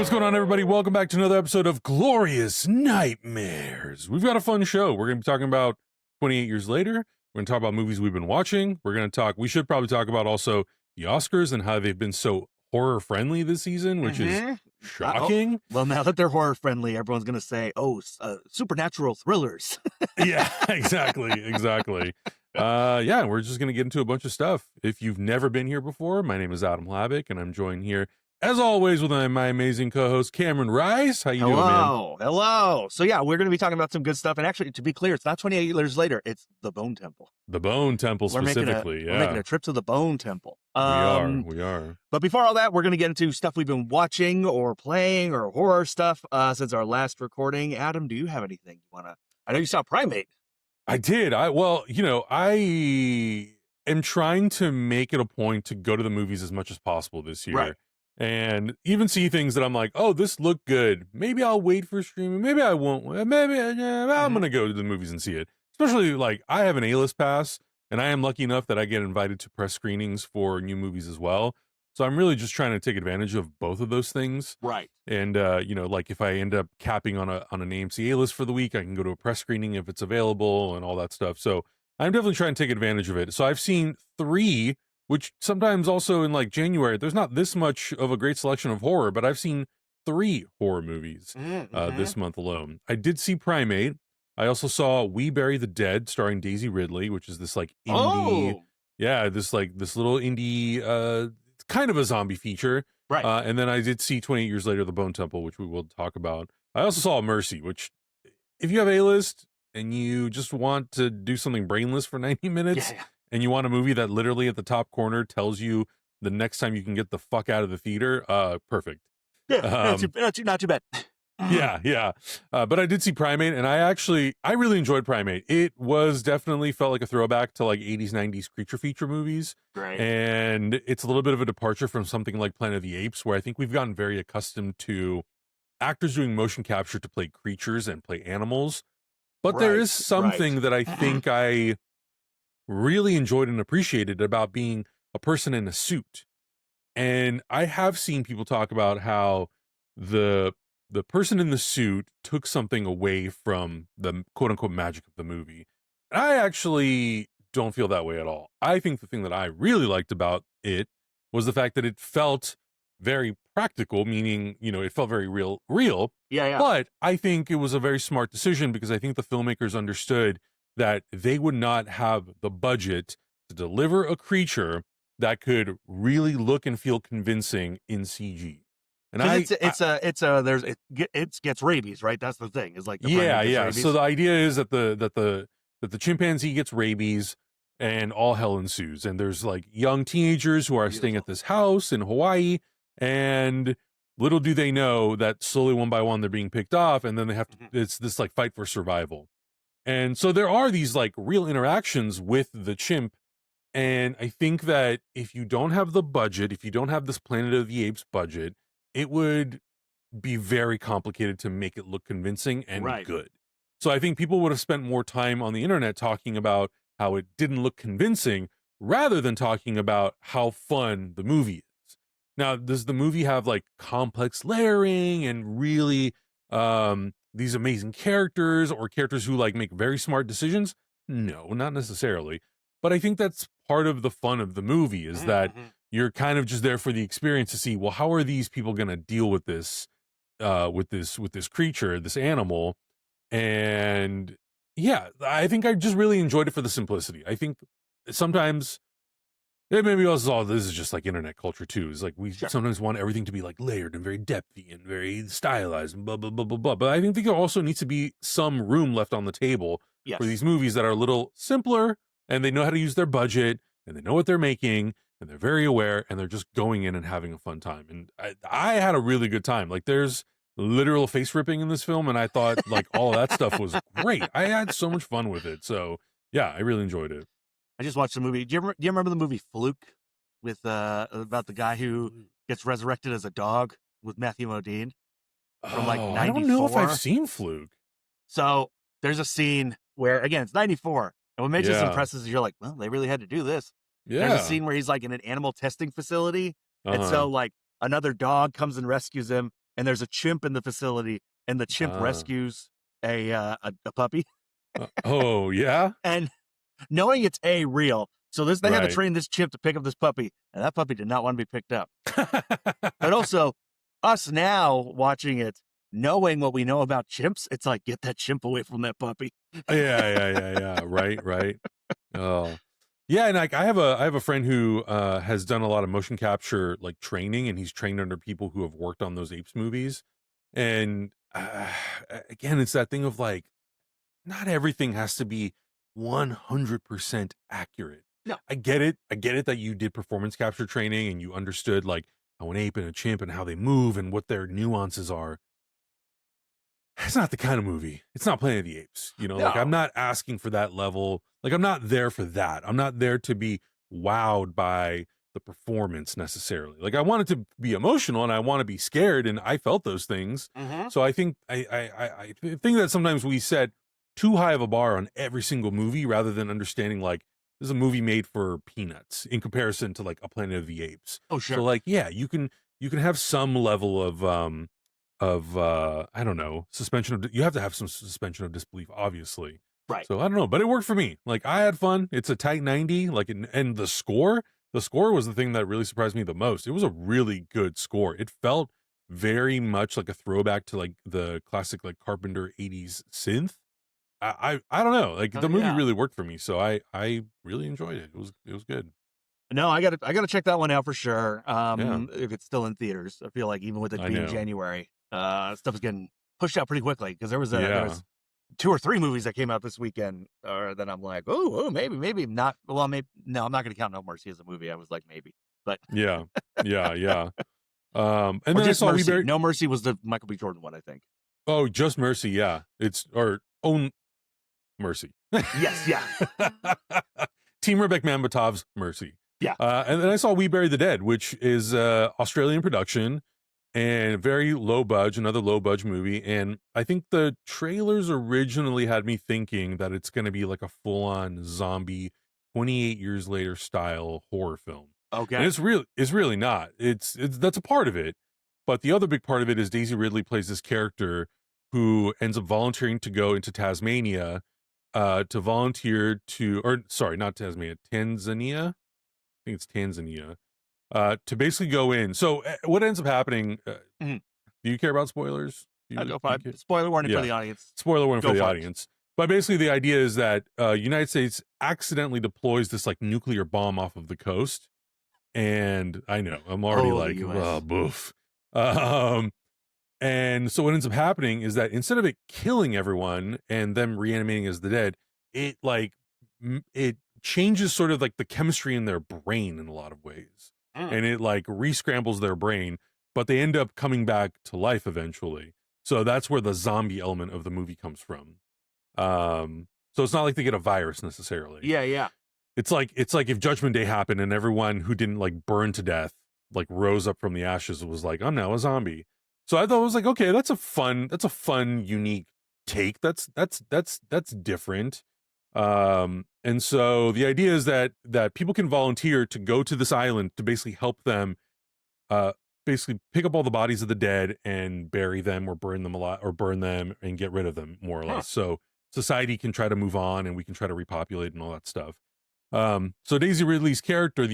what's going on, everybody? Welcome back to another episode of Glorious Nightmares. We've got a fun show. We're going to be talking about 28 years later. We're going to talk about movies we've been watching. We should probably talk about also the Oscars and how they've been so horror-friendly this season, which is shocking. Well, now that they're horror-friendly, everyone's going to say, supernatural thrillers. Yeah, exactly. Yeah, we're just going to get into a bunch of stuff. If you've never been here before, my name is HLAVAC, and I'm joined here as always with my amazing co-host, Cameron Rice. How you doing, man? Hello. So yeah, we're going to be talking about some good stuff. And actually, to be clear, it's not 28 years later. It's the Bone Temple. The Bone Temple specifically, We're making a trip to the Bone Temple. We are. But before all that, we're going to get into stuff we've been watching or playing or horror stuff since our last recording. Adam, do you have anything you want to... I know you saw Primate. I did. I am trying to make it a point to go to the movies as much as possible this year. Right. And even see things that I'm like, oh, this looked good. Maybe I'll wait for streaming. Maybe I won't. Maybe I'm going to go to the movies and see it. Especially like I have an A-list pass and I am lucky enough that I get invited to press screenings for new movies as well. So I'm really just trying to take advantage of both of those things. Right. And, like if I end up capping on an AMC A-list for the week, I can go to a press screening if it's available and all that stuff. So I'm definitely trying to take advantage of it. So I've seen 3, which sometimes also in like January, there's not this much of a great selection of horror, but I've seen 3 horror movies this month alone. I did see Primate. I also saw We Bury the Dead starring Daisy Ridley, which is this like indie, this little indie, kind of a zombie feature. Right. And then I did see 28 Years Later, The Bone Temple, which we will talk about. I also saw Mercy, which if you have A-list and you just want to do something brainless for 90 minutes, and you want a movie that literally at the top corner tells you the next time you can get the fuck out of the theater, perfect. Yeah, not too bad. Yeah. But I did see Primate, and I really enjoyed Primate. It was definitely felt like a throwback to like 80s, 90s creature feature movies. Right. And it's a little bit of a departure from something like Planet of the Apes, where I think we've gotten very accustomed to actors doing motion capture to play creatures and play animals. But there is something that I think I really enjoyed and appreciated about being a person in a suit. And I have seen people talk about how the person in the suit took something away from the quote unquote magic of the movie. And I actually don't feel that way at all. I think the thing that I really liked about it was the fact that it felt very practical, meaning, it felt very real. Yeah. But I think it was a very smart decision because I think the filmmakers understood that they would not have the budget to deliver a that could really look and feel convincing in CG. And it gets rabies, right? That's the thing. Is like rabies. So the idea is that the chimpanzee gets rabies and all hell ensues. And there's like young teenagers who are staying at this house in Hawaii, and little do they know that slowly one by one they're being picked off, and then they have to. It's this like fight for survival. And so there are these like real interactions with the chimp. And I think that if you don't have the budget, if you don't have this Planet of the Apes budget, it would be very complicated to make it look convincing and good. So I think people would have spent more time on the internet talking about how it didn't look convincing rather than talking about how fun the movie is. Now, does the movie have like complex layering and really these amazing characters or characters who like make very smart decisions? No, not necessarily. But I think that's part of the fun of the movie is that you're kind of just there for the experience to see, well, how are these people going to deal with this creature, this animal? And yeah, I think I just really enjoyed it for the simplicity. I think sometimes it maybe also this is just like internet culture too. Is like we sometimes want everything to be like layered and very depthy and very stylized and blah, blah, blah, blah, blah. But I think there also needs to be some room left on the table for these movies that are a little simpler and they know how to use their budget and they know what they're making and they're very aware and they're just going in and having a fun time. And I had a really good time. Like there's literal face ripping in this film and I thought like all of that stuff was great. I had so much fun with it. So yeah, I really enjoyed it. I just watched the movie. Do you remember the movie Fluke with about the guy who gets resurrected as a dog with Matthew Modine from like 94? I don't know if I've seen Fluke. So there's a scene where, again, it's 94. And what makes this impressive is you're like, well, they really had to do this. Yeah. There's a scene where he's like in an animal testing facility. And so like another dog comes and rescues him. and there's a chimp in the facility, and the chimp rescues a puppy. Oh yeah, And knowing it's real, so they had to right. train this chimp to pick up this puppy, and that puppy did not want to be picked up. But also, us now watching it, knowing what we know about chimps, it's like, get that chimp away from that puppy. Yeah. Right. Oh, yeah. And like, I have a friend who has done a lot of motion capture like training, and he's trained under people who have worked on those apes movies. And again, it's that thing of like, not everything has to be 100% accurate. No. I get it. I get it that you did performance capture training and you understood like how an ape and a chimp and how they move and what their nuances are. It's not the kind of movie. It's not Planet of the Apes. Like, I'm No. not asking for that level. Like, I'm not there for that. I'm not there to be wowed by the performance necessarily. Like, I want it to be emotional and I want to be scared, and I felt those things. So I think I think that sometimes we set too high of a bar on every single movie rather than understanding like this is a movie made for peanuts in comparison to like a Planet of the Apes. Oh, sure. So like, yeah, you can have some level of I don't know, you have to have some suspension of disbelief, obviously. Right. So I don't know, but it worked for me. Like, I had fun. It's a tight 90, like, and the score was the thing that really surprised me the most. It was a really good score. It felt very much like a throwback to like the classic like Carpenter 80s synth. I don't know, like the movie really worked for me, so I really enjoyed it. It was good. No, I gotta check that one out for sure. If it's still in theaters, I feel like even with it being January, stuff is getting pushed out pretty quickly, because there was 2 or 3 movies that came out this weekend that I'm like, oh, maybe not. Well, maybe no, I'm not gonna count No Mercy as a movie. I was like, maybe, but yeah. And or then I just saw Mercy. No Mercy was the Michael B. Jordan one, I think. Oh, Just Mercy, yeah. It's or Own Mercy. Yes, yeah. Team Rebek Mambatov's Mercy. Yeah. And then I saw We Bury the Dead, which is Australian production and very low budge, another low budge movie. And I think the trailers originally had me thinking that it's going to be like a full on zombie 28 years later style horror film. Okay. And it's really not. It's that's a part of it. But the other big part of it is Daisy Ridley plays this character who ends up volunteering to go into Tasmania to volunteer to, or sorry, not Tasmania, Tanzania. I think it's Tanzania. To basically go in. So what ends up happening, do you care about spoilers? Spoiler warning for the audience. Spoiler warning for the audience. But basically the idea is that United States accidentally deploys this like nuclear bomb off of the coast. And I know, I'm already like, oh, boof. And so what ends up happening is that instead of it killing everyone and them reanimating as the dead, it like it changes sort of like the chemistry in their brain in a lot of ways. And it like re-scrambles their brain, but they end up coming back to life eventually. So that's where the zombie element of the movie comes from. So it's not like they get a virus necessarily. Yeah. It's like if Judgment Day happened and everyone who didn't like burn to death like rose up from the ashes and was like, I'm now a zombie. So I thought it was like, okay, that's a fun, unique take. That's different. And so the idea is that people can volunteer to go to this island to basically help them basically pick up all the bodies of the dead and bury them or burn them and get rid of them, more or less. So society can try to move on and we can try to repopulate and all that stuff. So Daisy Ridley's character,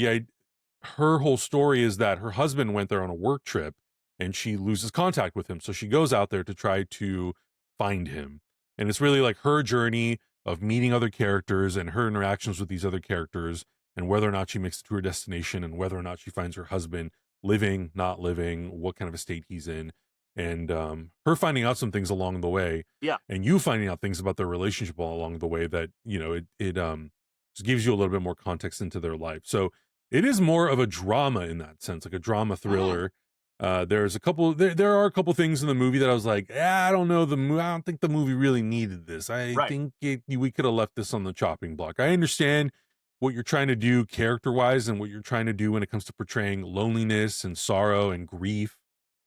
her whole story is that her husband went there on a work trip and she loses contact with him. So she goes out there to try to find him. And it's really like her journey of meeting other characters and her interactions with these other characters and whether or not she makes it to her destination and whether or not she finds her husband living, not living, what kind of a state he's in. And her finding out some things along the way. Yeah. And you finding out things about their relationship all along the way that, it just gives you a little bit more context into their life. So it is more of a drama in that sense, like a drama thriller. There's a couple, there are a couple things in the movie that I was like, I don't know, I don't think the movie really needed this. I think we could have left this on the chopping block. I understand what you're trying to do character-wise and what you're trying to do when it comes to portraying loneliness and sorrow and grief,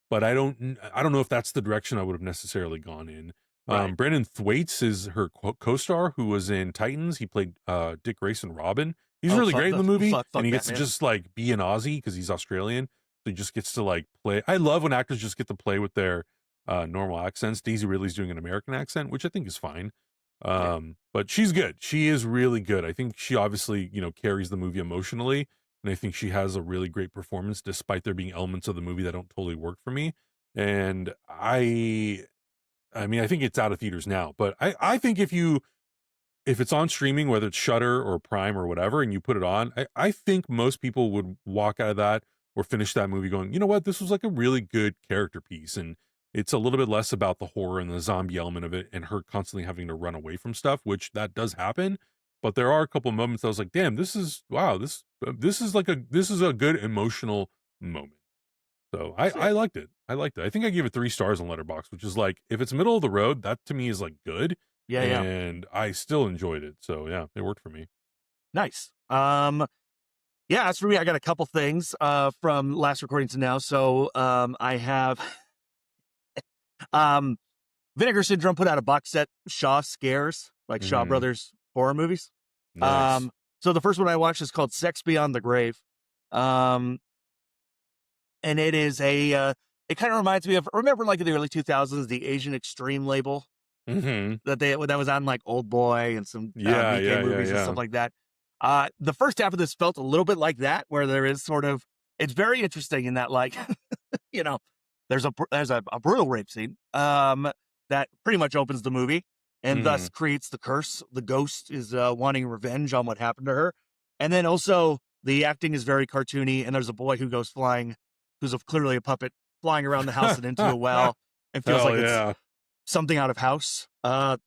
but I don't know if that's the direction I would have necessarily gone in. Brendan Thwaites is her co-star who was in Titans. He played Dick Grayson Robin. He's really great in the movie, and he gets to just like be an Aussie because he's Australian. So he just gets to like play. I love when actors just get to play with their normal accents. Daisy Ridley's doing an American accent, which I think is fine. But she's good. She is really good. I think she obviously, carries the movie emotionally. And I think she has a really great performance, despite there being elements of the movie that don't totally work for me. And I mean, I think it's out of theaters now, but I think if it's on streaming, whether it's Shudder or Prime or whatever, and you put it on, I think most people would walk out of that or finish that movie going, you know what, this was like a really good character piece. And it's a little bit less about the horror and the zombie element of it and her constantly having to run away from stuff, which that does happen. But there are a couple moments I was like, damn, this is a good emotional moment. So I liked it. I think I gave it 3 stars on Letterboxd, which is like, if it's middle of the road, that to me is like good. Yeah. And I still enjoyed it. So yeah, it worked for me. Nice. Yeah, as for me, I got a couple things from last recording to now. So I have Vinegar Syndrome put out a box set, Shaw Scares, like Shaw Brothers horror movies. Nice. So the first one I watched is called Sex Beyond the Grave. And it is it kind of reminds me of, remember like in the early 2000s, the Asian Extreme label that was on like Old Boy and some BK movies and stuff like that. The first half of this felt a little bit like that, where there is sort of, it's very interesting in that, like, there's a brutal rape scene that pretty much opens the movie and thus creates the curse. The ghost is wanting revenge on what happened to her. And then also the acting is very cartoony, and there's a boy who goes flying, who's clearly a puppet, flying around the house and into a well. It feels it's something out of House. The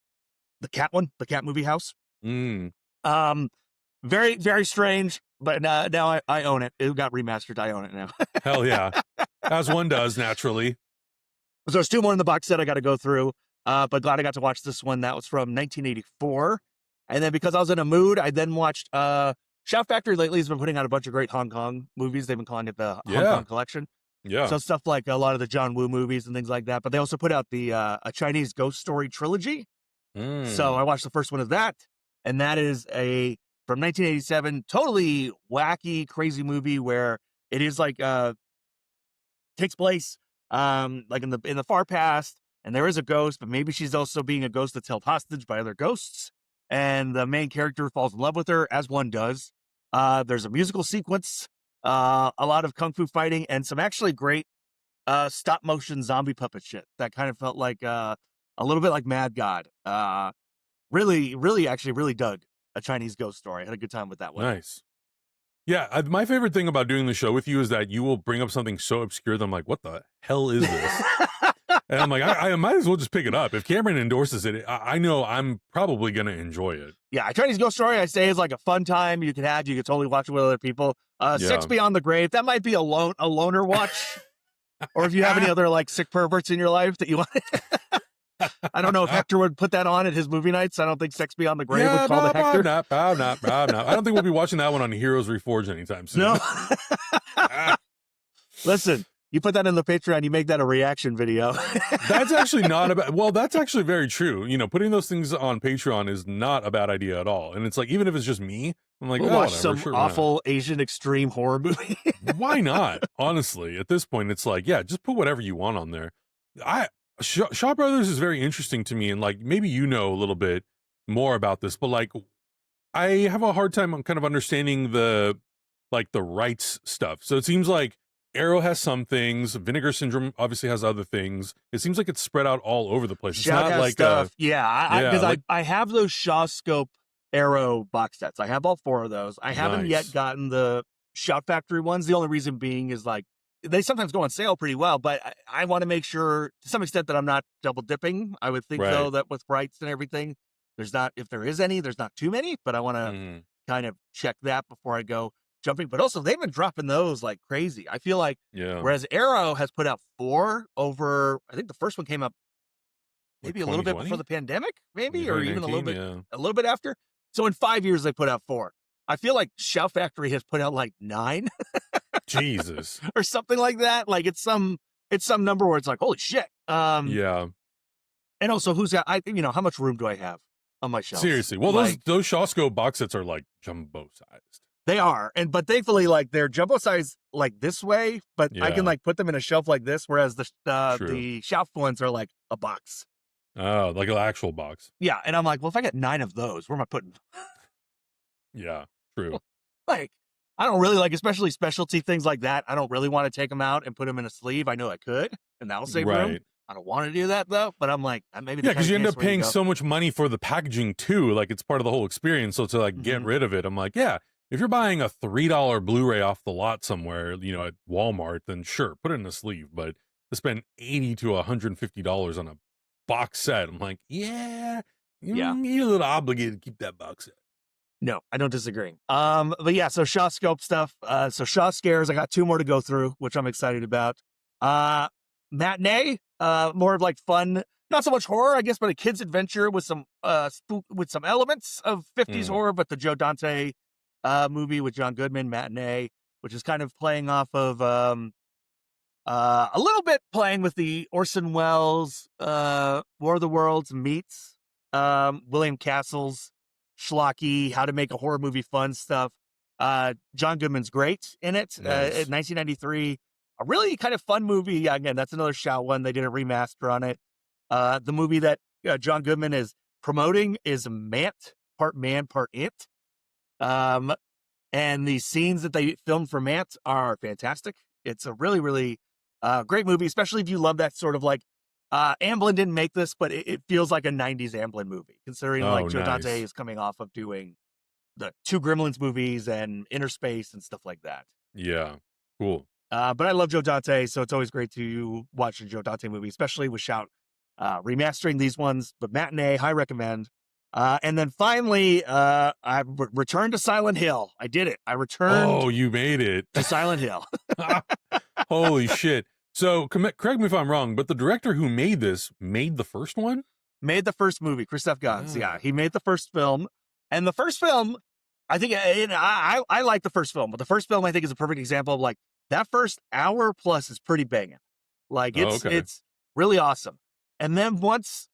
cat movie House. Very, very strange, but now I own it. It got remastered. I own it now. Hell yeah. As one does, naturally. So there's 2 more in the box set I got to go through, but glad I got to watch this one. That was from 1984. And then because I was in a mood, I then watched Shout Factory lately has been putting out a bunch of great Hong Kong movies. They've been calling it the Hong Kong Collection. Yeah. So stuff like a lot of the John Woo movies and things like that. But they also put out the a Chinese ghost story trilogy. So I watched the first one of that, and that is from 1987, totally wacky, crazy movie where it is like takes place like in the far past, and there is a ghost, but maybe she's also being a ghost that's held hostage by other ghosts, and the main character falls in love with her, as one does. There's a musical sequence, a lot of kung fu fighting, and some actually great stop motion zombie puppet shit that kind of felt like a little bit like Mad God. Really dug A Chinese Ghost Story. I had a good time with that one. Nice. Yeah, my favorite thing about doing the show with you is that you will bring up something so obscure that I'm like, what the hell is this? And I'm like, I might as well just pick it up. If Cameron endorses it, I know I'm probably going to enjoy it. Yeah, A Chinese Ghost Story, I say, is like a fun time you could totally watch it with other people. Sex Beyond the Grave, that might be a loner watch. Or if you have any other like sick perverts in your life that you want. I don't know if Hector would put that on at his movie nights. I don't think Sex Beyond the Grave would call it Hector. I don't think we'll be watching that one on Heroes Reforged anytime soon. No. Listen, you put that in the Patreon, you make that a reaction video. That's actually not a bad, well, that's actually very true. Putting those things on Patreon is not a bad idea at all. And it's like, even if it's just me, I'm like, we'll watch some awful Asian extreme horror movie. Why not? Honestly, at this point, it's like, yeah, just put whatever you want on there. Shaw Brothers is very interesting to me, and like maybe a little bit more about this, but like I have a hard time on kind of understanding the rights stuff. So it seems like Arrow has some things, Vinegar Syndrome obviously has other things. It seems like it's spread out all over the place. It's Shaw not like stuff. I have those Shaw Scope Arrow box sets. I have all 4 of those. I haven't yet gotten the Shout Factory ones. The only reason being is like they sometimes go on sale pretty well, but I want to make sure to some extent that I'm not double dipping. I would think though that with rights and everything, if there is any, there's not too many, but I want to kind of check that before I go jumping. But also they've been dropping those like crazy. I feel like, whereas Arrow has put out 4 over, I think the first one came up maybe a little bit before the pandemic, maybe, or even a little bit after. So in 5 years, they put out 4. I feel like Shout Factory has put out like 9. Jesus. Or something like that. Like it's some number where it's like, holy shit. Yeah. And also how much room do I have on my shelf? Seriously. Well, those Shawsco box sets are like jumbo sized. They are. But thankfully, like they're jumbo size like this way, but I can like put them in a shelf like this, whereas the shelf ones are like a box. Oh, like an actual box. Yeah, and I'm like, well, if I get 9 of those, where am I putting them? Yeah, true. Like, I don't really like, especially specialty things like that. I don't really want to take them out and put them in a sleeve. I know I could, and that'll save room. I don't want to do that though, but I'm like, maybe because you end up paying so much money for the packaging too. Like, it's part of the whole experience. So to like get rid of it, I'm like, yeah, if you're buying a $3 Blu-ray off the lot somewhere, you know, at Walmart, then sure, put it in a sleeve. But to spend $80 to $150 on a box set, I'm like, you're a little obligated to keep that box set. No, I don't disagree. But yeah, so Shaw Scope stuff. So Shaw Scares, I got 2 more to go through, which I'm excited about. Matinee, more of like fun, not so much horror, I guess, but a kid's adventure with some with some elements of 50s horror, but the Joe Dante movie with John Goodman, Matinee, which is kind of playing off of a little bit playing with the Orson Welles War of the Worlds meets William Castle's schlocky, how to make a horror movie fun stuff. John Goodman's great in it. Nice. 1993, a really kind of fun movie. Again, that's another shout one. They did a remaster on it. The movie that John Goodman is promoting is Mant, part man, part it. And the scenes that they filmed for Mant are fantastic. It's a really, really great movie, especially if you love that sort of like, Amblin didn't make this, but it feels like a 90s Amblin movie, considering like Joe Dante is coming off of doing the 2 Gremlins movies and Inner Space and stuff like that. Yeah, cool. But I love Joe Dante, so it's always great to watch a Joe Dante movie, especially with Shout remastering these ones. But Matinee, high recommend. And then finally, I returned to Silent Hill. I did it. I returned. Oh, you made it to Silent Hill. Holy shit. So correct me if I'm wrong, but the director who made this made the first one? Made the first movie, Christoph Gans. Yeah, he made the first film. And the first film, I think, I like the first film, but the first film I think is a perfect example of like, that first hour plus is pretty banging. Like, it's really awesome. And then once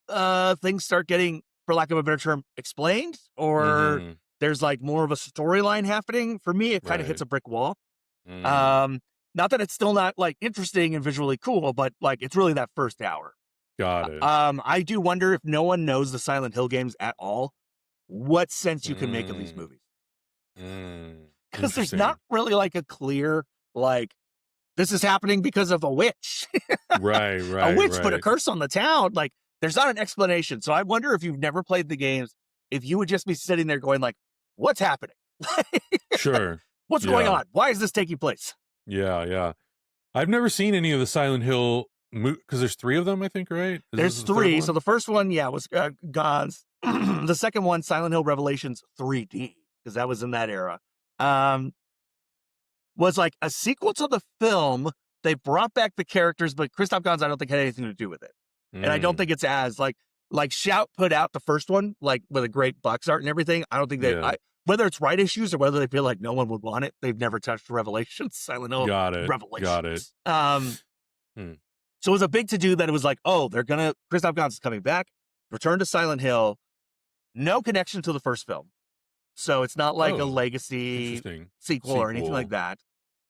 things start getting, for lack of a better term, explained, or there's like more of a storyline happening, for me, it kind of hits a brick wall. Not that it's still not like interesting and visually cool, but like it's really that first hour. Got it. I do wonder if no one knows the Silent Hill games at all, what sense you can make of these movies. Because there's not really like a clear, like, this is happening because of a witch. Right. A witch put a curse on the town. Like, there's not an explanation. So I wonder if you've never played the games, if you would just be sitting there going like, what's happening? Sure. What's going on? Why is this taking place? Yeah. I've never seen any of the Silent Hill because there's 3 of them, I think, right? There's 3. So the first one, was God's. The second one, Silent Hill Revelations 3D, because that was in that era. Was like a sequel to the film. They brought back the characters, but Christoph Gans, I don't think, had anything to do with it. And I don't think it's as like Shout put out the first one, like with a great box art and everything. I don't think that whether it's right issues or whether they feel like no one would want it, they've never touched Revelations, Silent Hill Revelations. Got it. So it was a big to-do that it was like, Christoph Gans is coming back, return to Silent Hill, no connection to the first film. So it's not like a legacy sequel or anything like that.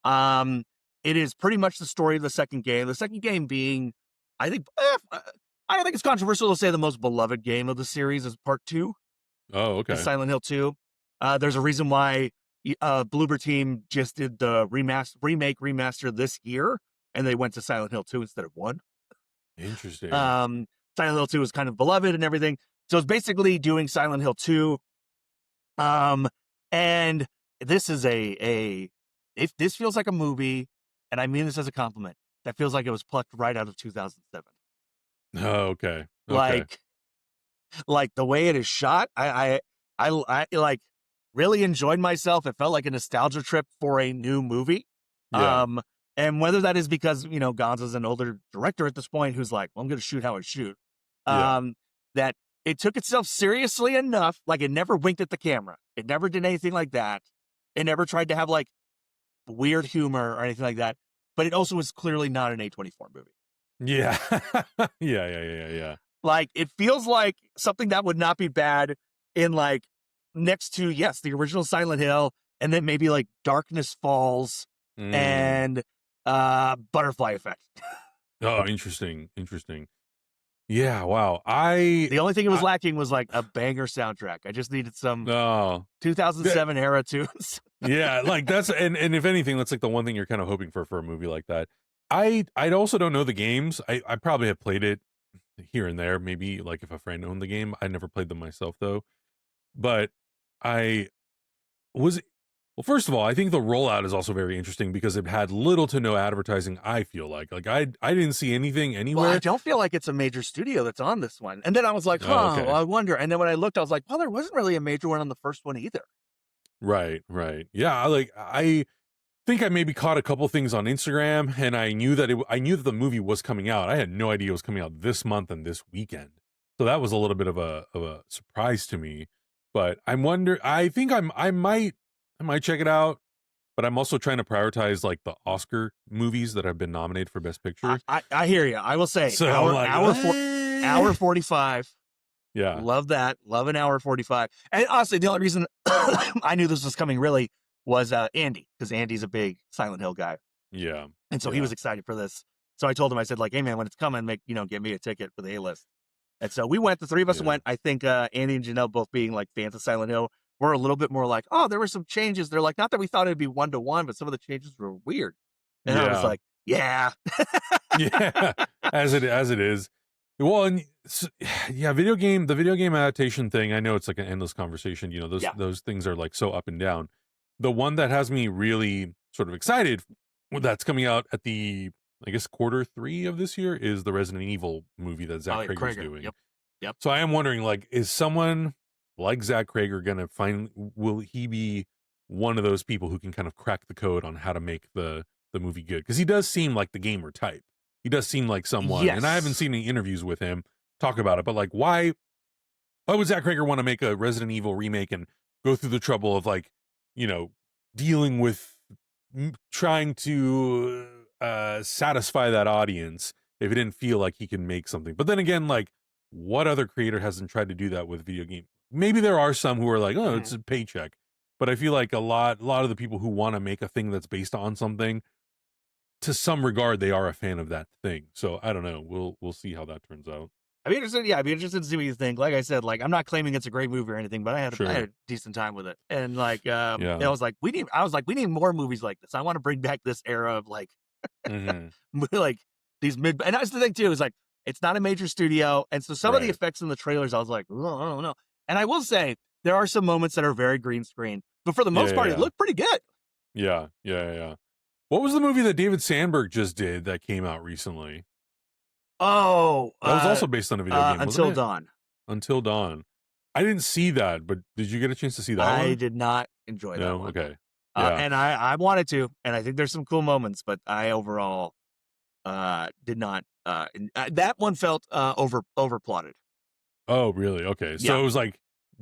It is pretty much the story of the second game. The second game being, I think, I don't think it's controversial to say the most beloved game of the series is Part 2. Oh, okay. Silent Hill 2. There's a reason why Bloober Team just did the remaster this year, and they went to Silent Hill 2 instead of 1. Interesting. Silent Hill 2 is kind of beloved and everything. So it's basically doing Silent Hill 2. And this is if this feels like a movie, and I mean this as a compliment, that feels like it was plucked right out of 2007. Oh, okay. Like the way it is shot, I like really enjoyed myself. It felt like a nostalgia trip for a new movie. Yeah. And whether that is because, Gans is an older director at this point who's like, well, I'm going to shoot how I shoot. That it took itself seriously enough. Like, it never winked at the camera. It never did anything like that. It never tried to have like weird humor or anything like that. But it also was clearly not an A24 movie. Yeah. Yeah. Like, it feels like something that would not be bad in like next to, the original Silent Hill, and then maybe like Darkness Falls, and Butterfly Effect. Oh, interesting. Yeah, wow. The only thing it was lacking was like a banger soundtrack. I just needed some 2007 era tunes. Yeah, like that's and if anything, that's like the one thing you're kind of hoping for a movie like that. I also don't know the games. I probably have played it here and there, maybe like if a friend owned the game. I never played them myself though. But I was well, first of all, I think the rollout is also very interesting because it had little to no advertising, I feel like. Like I didn't see anything anywhere. Well, I don't feel like it's a major studio that's on this one. And then I was like, okay. Well, I wonder. And then when I looked, I was like, well, there wasn't really a major one on the first one either. Right. Yeah, like I think I maybe caught a couple things on Instagram, and I knew that the movie was coming out. I had no idea it was coming out this month and this weekend, so that was a little bit of a surprise to me. But I think I might check it out. But I'm also trying to prioritize like the Oscar movies that have been nominated for Best Picture. I hear you. I will say so hour 45. Yeah, love that. Love an hour 45. And honestly, the only reason I knew this was coming really was Andy, because Andy's a big Silent Hill guy. Yeah, and so he was excited for this. So I told him, I said, like, hey man, when it's coming, get me a ticket for the A-list. And so we went. The three of us went. I think Andy and Janelle, both being like fans of Silent Hill, were a little bit more like, oh, there were some changes. They're like, not that we thought it'd be 1-to-1, but some of the changes were weird. And I was like, yeah, yeah, as it is. Well, and yeah, the video game adaptation thing, I know it's like an endless conversation. You know, those things are like so up and down. The one that has me really sort of excited, that's coming out at the, I guess, Q3 of this year, is the Resident Evil movie that Zach Crager's doing. Yep. So I am wondering, like, is someone like Zach Crager gonna will he be one of those people who can kind of crack the code on how to make the movie good? Because he does seem like the gamer type. He does seem like someone, and I haven't seen any interviews with him talk about it, but like, why would Zach Crager want to make a Resident Evil remake and go through the trouble of, like, you know, dealing with trying to satisfy that audience if he didn't feel like he can make something? But then again, like, what other creator hasn't tried to do that with video game? Maybe there are some who are like, oh, it's a paycheck, but I feel like a lot of the people who want to make a thing that's based on something, to some regard, they are a fan of that thing. So I don't know. We'll see how that turns out. I'd be interested to see what you think. Like I said, like, I'm not claiming it's a great movie or anything, but I had a decent time with it. And like, I was like, we need more movies like this. I want to bring back this era of like, like these and that's the thing too, is like, it's not a major studio. And so some of the effects in the trailers, I was like, oh, I don't know. And I will say there are some moments that are very green screen, but for the most part, it looked pretty good. Yeah. What was the movie that David Sandberg just did that came out recently? Oh, that was also based on a video game. Until Dawn. Until Dawn. I didn't see that, but did you get a chance to see that one? I did not enjoy that one. Okay. And I wanted to, and I think there's some cool moments, but I overall did not. That one felt overplotted. Oh, really? Okay. So it was like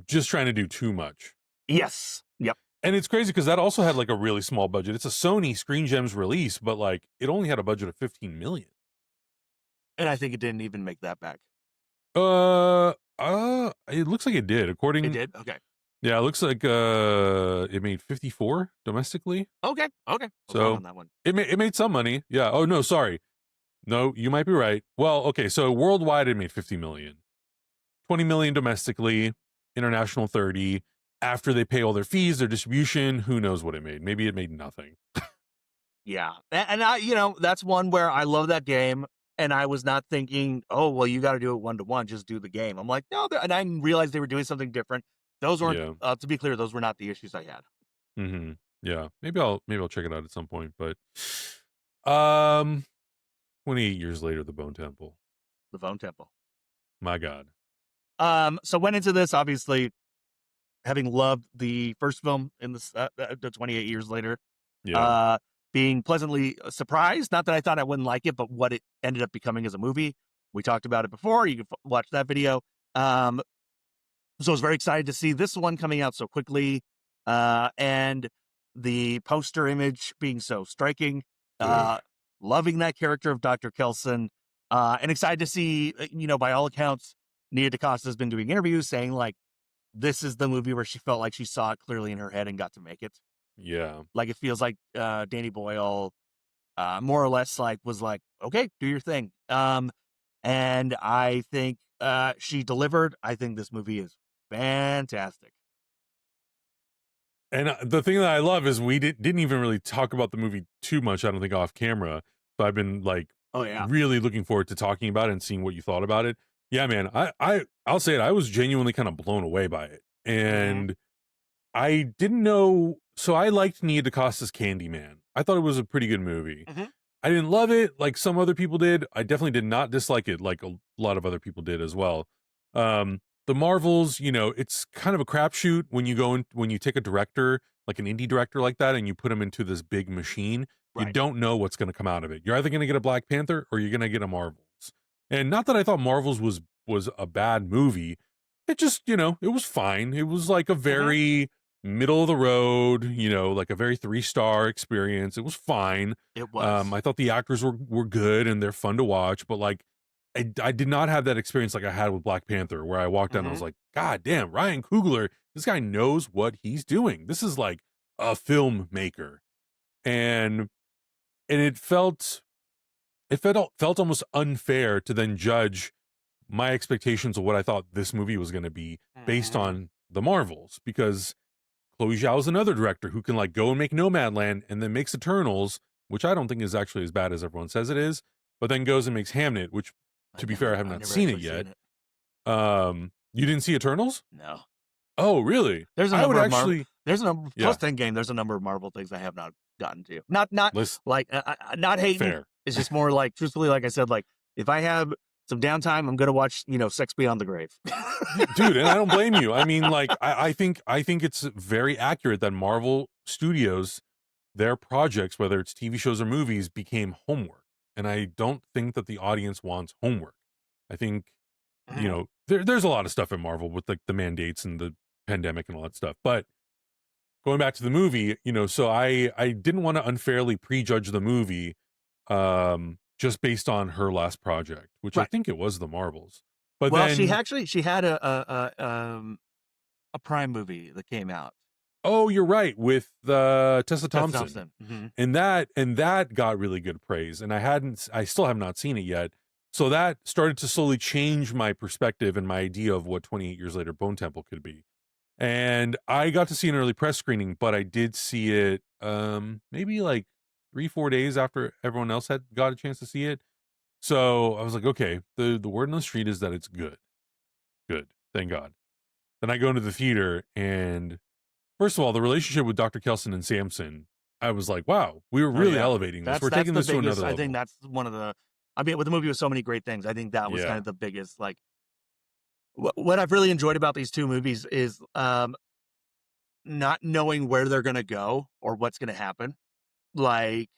just trying to do too much. Yes. Yep. And it's crazy because that also had like a really small budget. It's a Sony Screen Gems release, but like it only had a budget of 15 million. And I think it didn't even make that back. It looks like it did. It did? Okay. Yeah, it looks like it made 54 domestically. Okay. So on that one. It made some money. Yeah. Oh no, sorry. No, you might be right. Well, okay, so worldwide it made 50 million. 20 million domestically, international 30. After they pay all their fees, their distribution, who knows what it made? Maybe it made nothing. Yeah. And I, that's one where I love that game. And I was not thinking, oh, well, you got to do it 1-to-1, just do the game. I'm like, no, and I realized they were doing something different. Those weren't, to be clear, those were not the issues I had. Mm-hmm. Yeah. Maybe I'll check it out at some point. But 28 years later, The Bone Temple. The Bone Temple. My God. So went into this, obviously, having loved the first film in the 28 years later. Yeah. Being pleasantly surprised. Not that I thought I wouldn't like it, but what it ended up becoming as a movie. We talked about it before. You can watch that video. So I was very excited to see this one coming out so quickly. And the poster image being so striking. Loving that character of Dr. Kelson. And excited to see, by all accounts, Nia DaCosta has been doing interviews saying, like, this is the movie where she felt like she saw it clearly in her head and got to make it. Yeah. Like, it feels like Danny Boyle more or less was like, okay, do your thing. And I think she delivered. I think this movie is fantastic. And the thing that I love is we didn't even really talk about the movie too much, I don't think, off camera. So I've been like, oh yeah, really looking forward to talking about it and seeing what you thought about it. Yeah, man, I'll say it. I was genuinely kind of blown away by it, and I didn't know. So I liked Nia DaCosta's Candyman. I thought it was a pretty good movie. I didn't love it like some other people did. I definitely did not dislike it like a lot of other people did as well. The Marvels, you know, it's kind of a crapshoot when you go in, when you take a director, like an indie director like that, and you put him into this big machine. You don't know what's going to come out of it. You're either going to get a Black Panther or you're going to get a Marvels. And not that I thought Marvels was a bad movie. It just, you know, it was fine. It was like a very middle of the road, you know, like a very 3-star experience. It was fine. It was. I thought the actors were good and they're fun to watch, but like I did not have that experience like I had with Black Panther, where I walked out and I was like, God damn, Ryan Coogler, this guy knows what he's doing. This is like a filmmaker. And it felt almost unfair to then judge my expectations of what I thought this movie was going to be based on the Marvels, because Chloe Zhao is another director who can like go and make Nomadland and then makes Eternals, which I don't think is actually as bad as everyone says it is, but then goes and makes Hamnet, which, to be fair, I have not seen it yet. You didn't see Eternals? No. Oh, really? There's a number of there's a number post Endgame. There's a number of Marvel things I have not gotten to. Not like not hating. Fair. It's just more like, truthfully, like I said, like if I have some downtime, I'm gonna watch, you know, Sex Beyond the Grave. Dude, and I don't blame you. I mean, like I think it's very accurate that Marvel Studios, their projects, whether it's TV shows or movies, became homework. And I don't think that the audience wants homework. I think, you know, there's a lot of stuff in Marvel with like the mandates and the pandemic and all that stuff. But going back to the movie, you know, so I didn't want to unfairly prejudge the movie just based on her last project, which I think it was the Marvels. But well, then she had a Prime movie that came out. Oh, you're right, with Tessa Thompson. And that got really good praise, and I still have not seen it yet. So that started to slowly change my perspective and my idea of what 28 Years Later Bone Temple could be. And I got to see an early press screening, but I did see it maybe like 3-4 days after everyone else had got a chance to see it. So I was like, okay, the word on the street is that it's good. Good, thank God. Then I go into the theater, and first of all, the relationship with Dr. Kelson and Samson, I was like, wow, we were really elevating this. We're taking this to another level. I think that's one of the, I mean, with the movie with so many great things, I think that was kind of the biggest, like, what I've really enjoyed about these two movies is not knowing where they're going to go or what's going to happen. Like,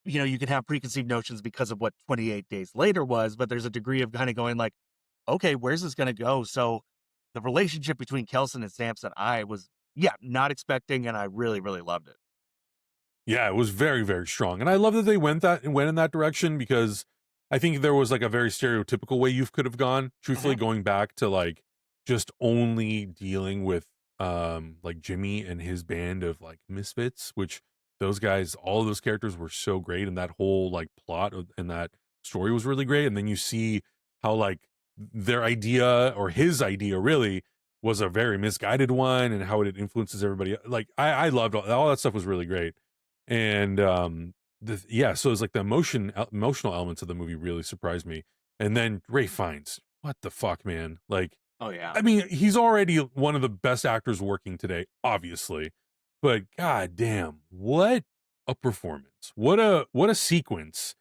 you know, you can have preconceived notions because of what 28 Days Later was, but there's a degree of kind of going like, okay, where's this going to go? So the relationship between Kelson and Samson, I was, not expecting, and I really, really loved it. Yeah, it was very, very strong. And I love that they went in that direction, because I think there was like a very stereotypical way you could have gone, truthfully, going back to like just only dealing with like Jimmy and his band of like misfits, which those guys, all of those characters were so great, and that whole like plot and that story was really great. And then you see how like their idea, or his idea really, was a very misguided one, and how it influences everybody. Like I loved all that stuff was really great. And so it's like the emotional elements of the movie really surprised me. And then Ray Fiennes, what the fuck, man? Like, oh yeah, I mean, he's already one of the best actors working today, obviously, but god damn, what a performance, what a sequence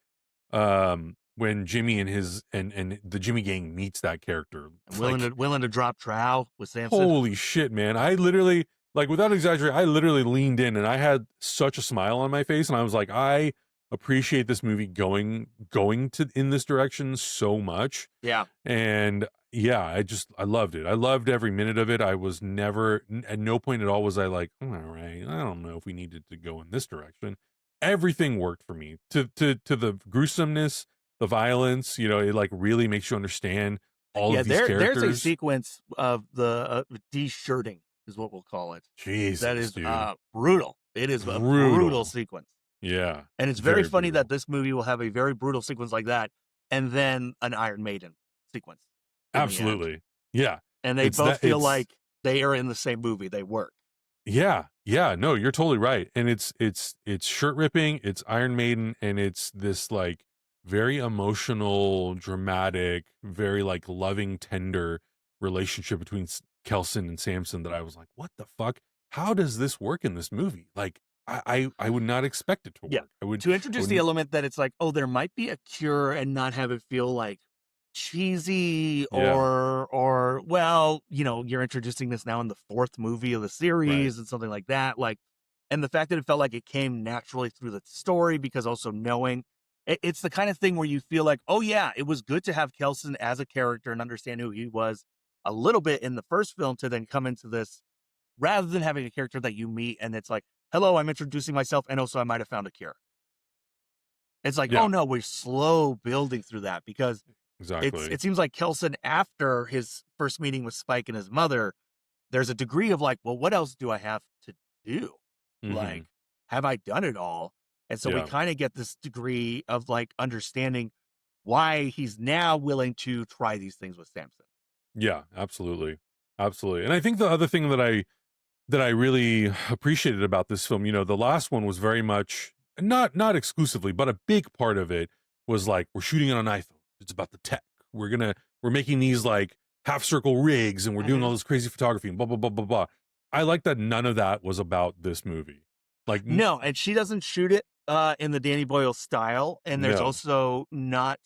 when Jimmy and his and the Jimmy gang meets that character, willing to drop trowel with Samson. Holy shit, man! I literally, like, without exaggerating, I literally leaned in and I had such a smile on my face, and I was like, I appreciate this movie going to in this direction so much. Yeah, and I loved it. I loved every minute of it. I was never, at no point at all was I like, all right, I don't know if we needed to go in this direction. Everything worked for me, to the gruesomeness, the violence. You know, it like really makes you understand all of these characters. There's a sequence of the de-shirting, is what we'll call it. Jesus, that is dude. Brutal. It is a brutal sequence. Yeah. And it's very funny that this movie will have a very brutal sequence like that, and then an Iron Maiden sequence. Absolutely. Yeah. And they both feel like they are in the same movie. They work. Yeah. Yeah. No, you're totally right. And it's shirt ripping, it's Iron Maiden, and it's this like very emotional, dramatic, very like loving, tender relationship between Kelson and Samson that I was like, what the fuck? How does this work in this movie? Like, I would not expect it to work. Yeah. To introduce the element that it's like, oh, there might be a cure, and not have it feel like cheesy or well, you're introducing this now in the 4th movie of the series and something like that. Like, and the fact that it felt like it came naturally through the story, because also knowing it's the kind of thing where you feel like, oh yeah, it was good to have Kelson as a character and understand who he was a little bit in the first film, to then come into this, rather than having a character that you meet and it's like, hello, I'm introducing myself, and also I might have found a cure. It's like, oh no, we're slow building through that, because it seems like Kelson, after his first meeting with Spike and his mother, there's a degree of like, well, what else do I have to do? Like, have I done it all? And so we kind of get this degree of like understanding why he's now willing to try these things with Samson. Yeah, absolutely. Absolutely. And I think the other thing that I really appreciated about this film, the last one was very much not exclusively, but a big part of it was like, we're shooting it on iPhone. It's about the tech. We're making these like half circle rigs, and we're doing all this crazy photography and blah, blah, blah, blah, blah. I like that none of that was about this movie. Like, no, and she doesn't shoot it in the Danny Boyle style. And there's also not,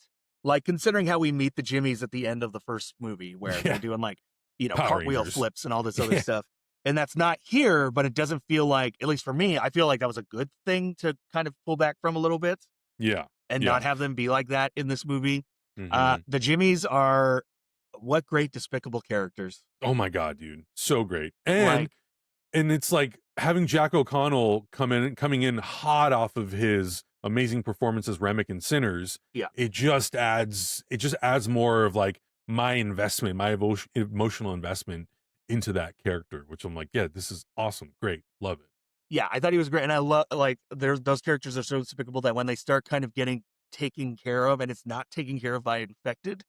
like, considering how we meet the Jimmies at the end of the first movie, where they're doing like, cartwheel flips and all this other stuff. And that's not here, but it doesn't feel like, at least for me, I feel like that was a good thing to kind of pull back from a little bit. Yeah. And not have them be like that in this movie. The Jimmies are what great despicable characters. Oh my God, dude. So great. And it's like having Jack O'Connell coming in hot off of his amazing performance as Remick in Sinners. Yeah. It just adds more of like my investment, my emotional investment into that character, which I'm like, yeah, this is awesome. Great. Love it. Yeah, I thought he was great. And I love, like, those characters are so despicable that when they start kind of getting taken care of, and it's not taken care of by infected,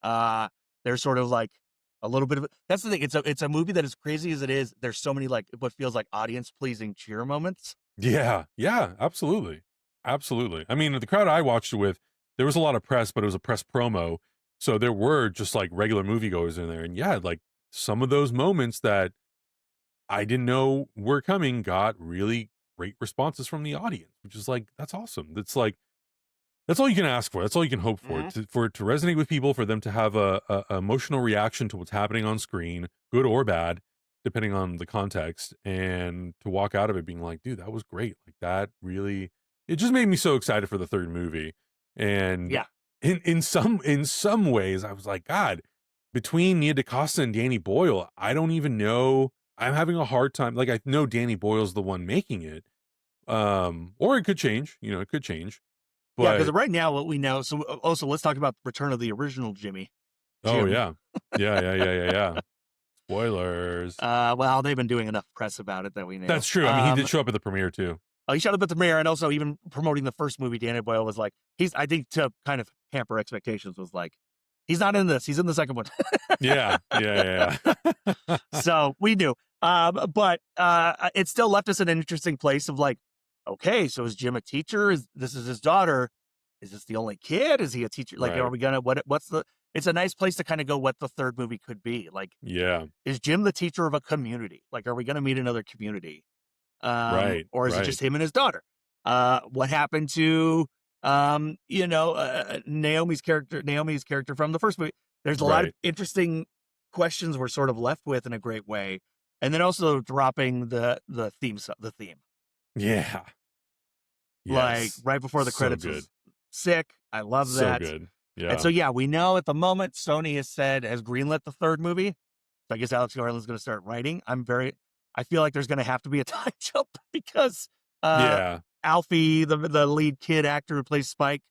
they're sort of like a little bit of that's the thing. It's a movie that, as crazy as it is, there's so many like what feels like audience pleasing cheer moments. Yeah, absolutely. I mean, the crowd I watched it with, there was a lot of press, but it was a press promo, so there were just like regular moviegoers in there, and like some of those moments that I didn't know were coming got really great responses from the audience, which is like, that's awesome. That's all you can ask for. That's all you can hope for. For it to resonate with people, for them to have a emotional reaction to what's happening on screen, good or bad, depending on the context, and to walk out of it being like, dude, that was great. Like, that really, it just made me so excited for the third movie. And in some ways, I was like, God, between Nia DaCosta and Danny Boyle, I don't even know. I'm having a hard time. Like, I know Danny Boyle's the one making it, or it could change. It could change. But, because right now what we know. So also, let's talk about the return of the original Jim. Oh yeah. Spoilers. Well, they've been doing enough press about it that we know. That's true. I mean, he did show up at the premiere too. Oh, he showed up at the premiere, and also even promoting the first movie. Danny Boyle was like, I think to kind of hamper expectations, was like, he's not in this. He's in the second one. Yeah. So we knew. But it still left us in an interesting place of like, okay, so is Jim a teacher? This is his daughter? Is this the only kid? Is he a teacher? Like, are we gonna what's the? It's a nice place to kind of go what the third movie could be. Like, is Jim the teacher of a community? Like, are we gonna meet another community? Or is it just him and his daughter? What happened to Naomi's character from the first movie? There's a lot of interesting questions we're sort of left with in a great way, and then also dropping the theme. Yeah. Like right before the credits was sick. I love that. So good. Yeah. And so we know at the moment Sony has greenlit the third movie. So I guess Alex Garland's going to start writing. I feel like there's going to have to be a time jump because Alfie, the lead kid actor who plays Spike,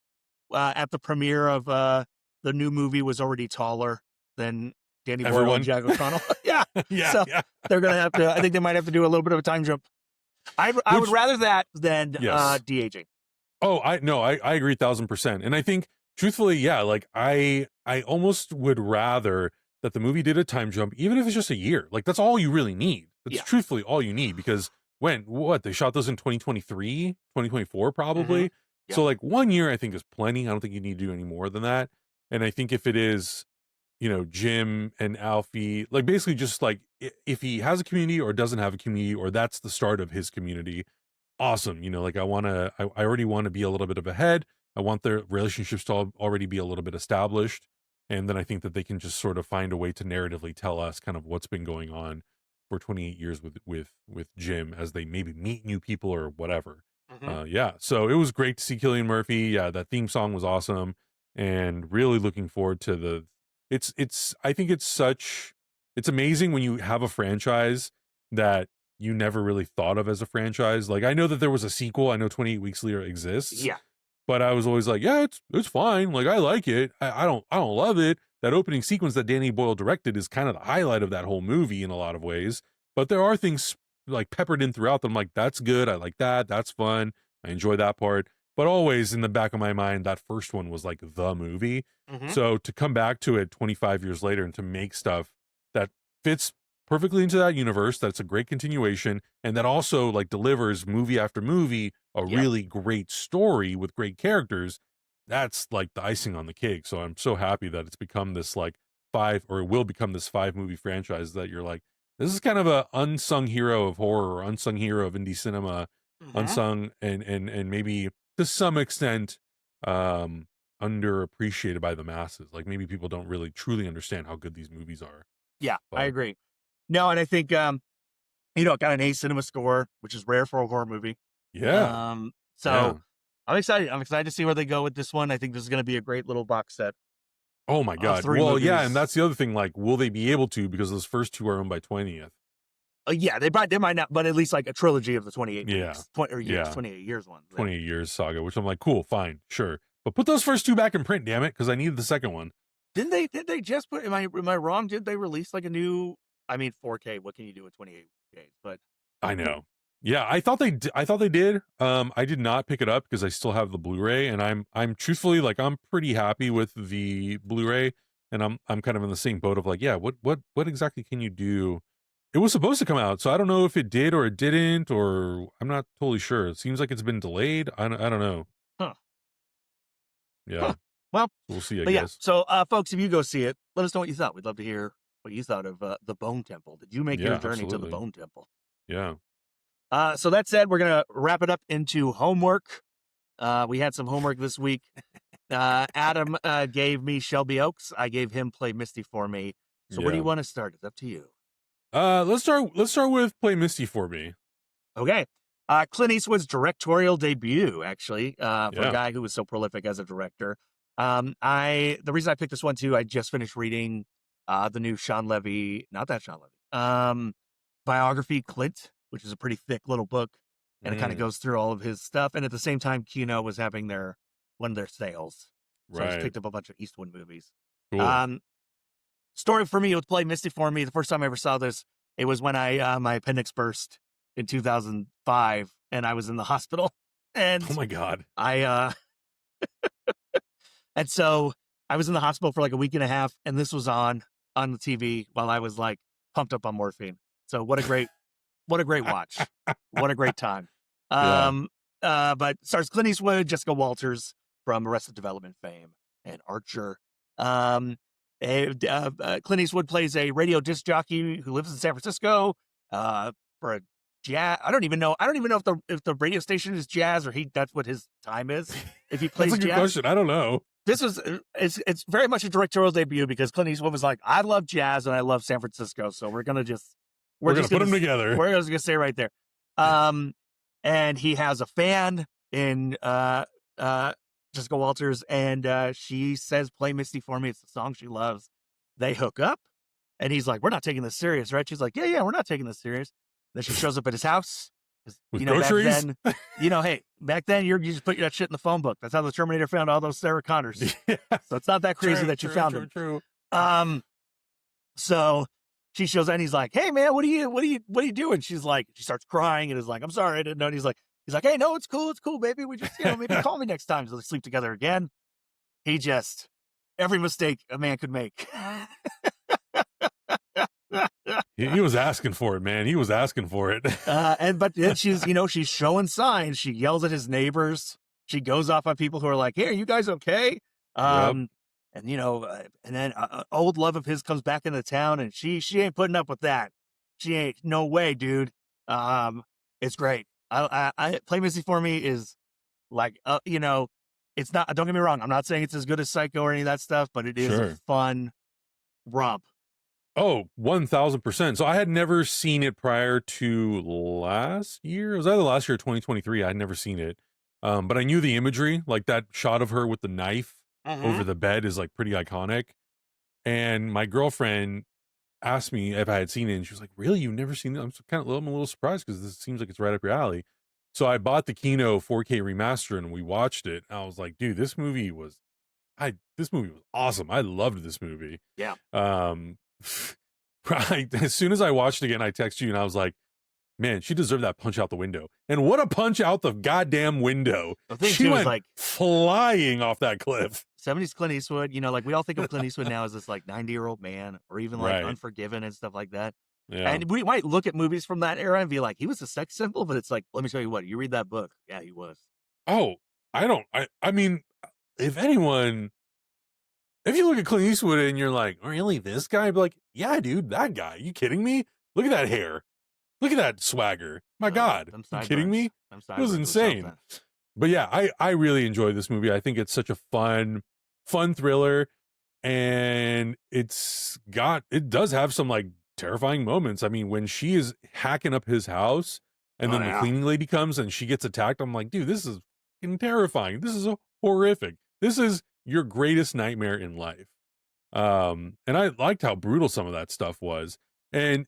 at the premiere of the new movie was already taller than Danny Boyle and Jack O'Connell. So they're going to have to. I think they might have to do a little bit of a time jump. I would rather that than de-aging. Oh, I agree 1,000%. And I think truthfully, yeah, like I almost would rather that the movie did a time jump, even if it's just a year. Like that's all you really need. That's truthfully all you need, because they shot those in 2023, 2024 probably. Yep. So like 1 year I think is plenty. I don't think you need to do any more than that. And I think if it is, Jim and Alfie, like basically just like if he has a community or doesn't have a community, or that's the start of his community, awesome. Like I already want to be a little bit of ahead. I want their relationships to already be a little bit established. And then I think that they can just sort of find a way to narratively tell us kind of what's been going on for 28 years with Jim, as they maybe meet new people or whatever. So it was great to see Cillian Murphy. Yeah, that theme song was awesome, and really looking forward to I think it's amazing when you have a franchise that you never really thought of as a franchise. Like I know that there was a sequel. I know 28 Weeks Later exists. Yeah. But I was always like, yeah, it's fine. Like I like it. I don't love it. That opening sequence that Danny Boyle directed is kind of the highlight of that whole movie in a lot of ways. But there are things like peppered in throughout that I'm like, that's good. I like that. That's fun. I enjoy that part. But always in the back of my mind, that first one was like the movie. So to come back to it 25 years later and to make stuff that fits perfectly into that universe, that's a great continuation, and that also like delivers movie after movie a really great story with great characters, that's like the icing on the cake. So I'm so happy that it's become this like will become this 5-movie franchise that you're like, this is kind of a unsung hero of horror, or unsung hero of indie cinema, unsung and maybe to some extent underappreciated by the masses. Like maybe people don't really truly understand how good these movies are. Yeah, I agree. No, and I think it got an A cinema score, which is rare for a horror movie. Yeah. I'm excited. I'm excited to see where they go with this one. I think this is going to be a great little box set. Oh my God. Well, movies. Yeah, and that's the other thing. Like, will they be able to? Because those first two are owned by 20th. Yeah, they might not, but at least like a trilogy of the 28 years. 28 years one. 28 years saga, which I'm like, cool, fine, sure. But put those first two back in print, damn it, because I needed the second one. Did they just put, am I wrong? Did they release like a new, 4K? What can you do with 28K? But I know. Yeah, I thought they did. I did not pick it up because I still have the Blu-ray, and I'm truthfully like I'm pretty happy with the Blu-ray, and I'm kind of in the same boat of like, yeah, what exactly can you do? It was supposed to come out, so I don't know if it did or it didn't, or I'm not totally sure. It seems like it's been delayed. I don't know. Huh. Yeah. Huh. Well, we'll see, I guess. Yeah, so folks, if you go see it, let us know what you thought. We'd love to hear what you thought of the Bone Temple. Did you make your journey to the Bone Temple? Yeah. So that said, we're going to wrap it up into homework. We had some homework this week. Adam gave me Shelby Oaks. I gave him Play Misty for Me. So where do you want to start? It's up to you. Let's start with Play Misty for Me. Okay. Clint Eastwood's directorial debut, actually, for a guy who was so prolific as a director. The reason I picked this one too, I just finished reading the new Sean Levy biography, Clint, which is a pretty thick little book, and it kind of goes through all of his stuff. And at the same time, Kino was having one of their sales, so I just picked up a bunch of Eastwood movies. Cool. Story for me with Play Misty for Me. The first time I ever saw this, it was when my appendix burst in 2005, and I was in the hospital. And oh my God, and so I was in the hospital for like a week and a half, and this was on the TV while I was like pumped up on morphine. So what a great watch. What a great time. But stars Clint Eastwood, Jessica Walters from Arrested Development fame, and Archer. Clint Eastwood plays a radio disc jockey who lives in San Francisco for a jazz. I don't even know if the radio station is jazz or that's what his time is. If he plays that's a good question. I don't know. It's very much a directorial debut because Clint Eastwood was like, I love jazz and I love San Francisco, so we're gonna just put them together. We're just gonna stay right there. And he has a fan in Jessica Walters, and she says, "Play Misty for Me." It's the song she loves. They hook up, and he's like, "We're not taking this serious, right?" She's like, "Yeah, we're not taking this serious." Then she shows up at his house. With groceries? Back then, you just put that shit in the phone book. That's how the Terminator found all those Sarah Connors. Yeah. So it's not that crazy that you found them. True. So she shows up and he's like, "Hey man, what are you doing?" She starts crying and is like, "I'm sorry, I didn't know." And he's like, "Hey, no, it's cool, baby. We just, maybe call me next time." So they sleep together again. He just, every mistake a man could make. He was asking for it, man. He was asking for it. But then she's showing signs. She yells at his neighbors. She goes off on people who are like, "Hey, are you guys okay?" And then old love of his comes back into town, and she ain't putting up with that. She ain't, no way, dude. It's great. I Play Missy for me is like, it's not. Don't get me wrong. I'm not saying it's as good as Psycho or any of that stuff, but it is a fun romp. Oh, 1000%. So I had never seen it prior to last year. It was either last year or 2023. I had never seen it. But I knew the imagery, like that shot of her with the knife over the bed is like pretty iconic. And my girlfriend asked me if I had seen it, and she was like, "Really? You've never seen it?" I'm a little surprised because this seems like it's right up your alley. So I bought the Kino 4K remaster and we watched it. I was like, dude, this movie was awesome. I loved this movie. Yeah. As soon as I watched it again, I texted you and I was like, man, she deserved that punch out the window. And what a punch out the goddamn window. She went like flying off that cliff. 70s Clint Eastwood, we all think of Clint Eastwood now as this like 90-year-old man, or even like Unforgiven and stuff like that. Yeah. And we might look at movies from that era and be like, he was a sex symbol, but it's like, let me tell you what, you read that book. Yeah, he was. Oh, I mean, if you look at Clint Eastwood and you're like, really, this guy? I'd be like, yeah, dude, that guy. Are you kidding me? Look at that hair. Look at that swagger. My God. Are you kidding me? It was insane. But yeah, I really enjoy this movie. I think it's such a fun thriller. And it does have some like terrifying moments. I mean, when she is hacking up his house and then the cleaning lady comes and she gets attacked, I'm like, dude, this is fucking terrifying. This is horrific. This is your greatest nightmare in life. And I liked how brutal some of that stuff was. And,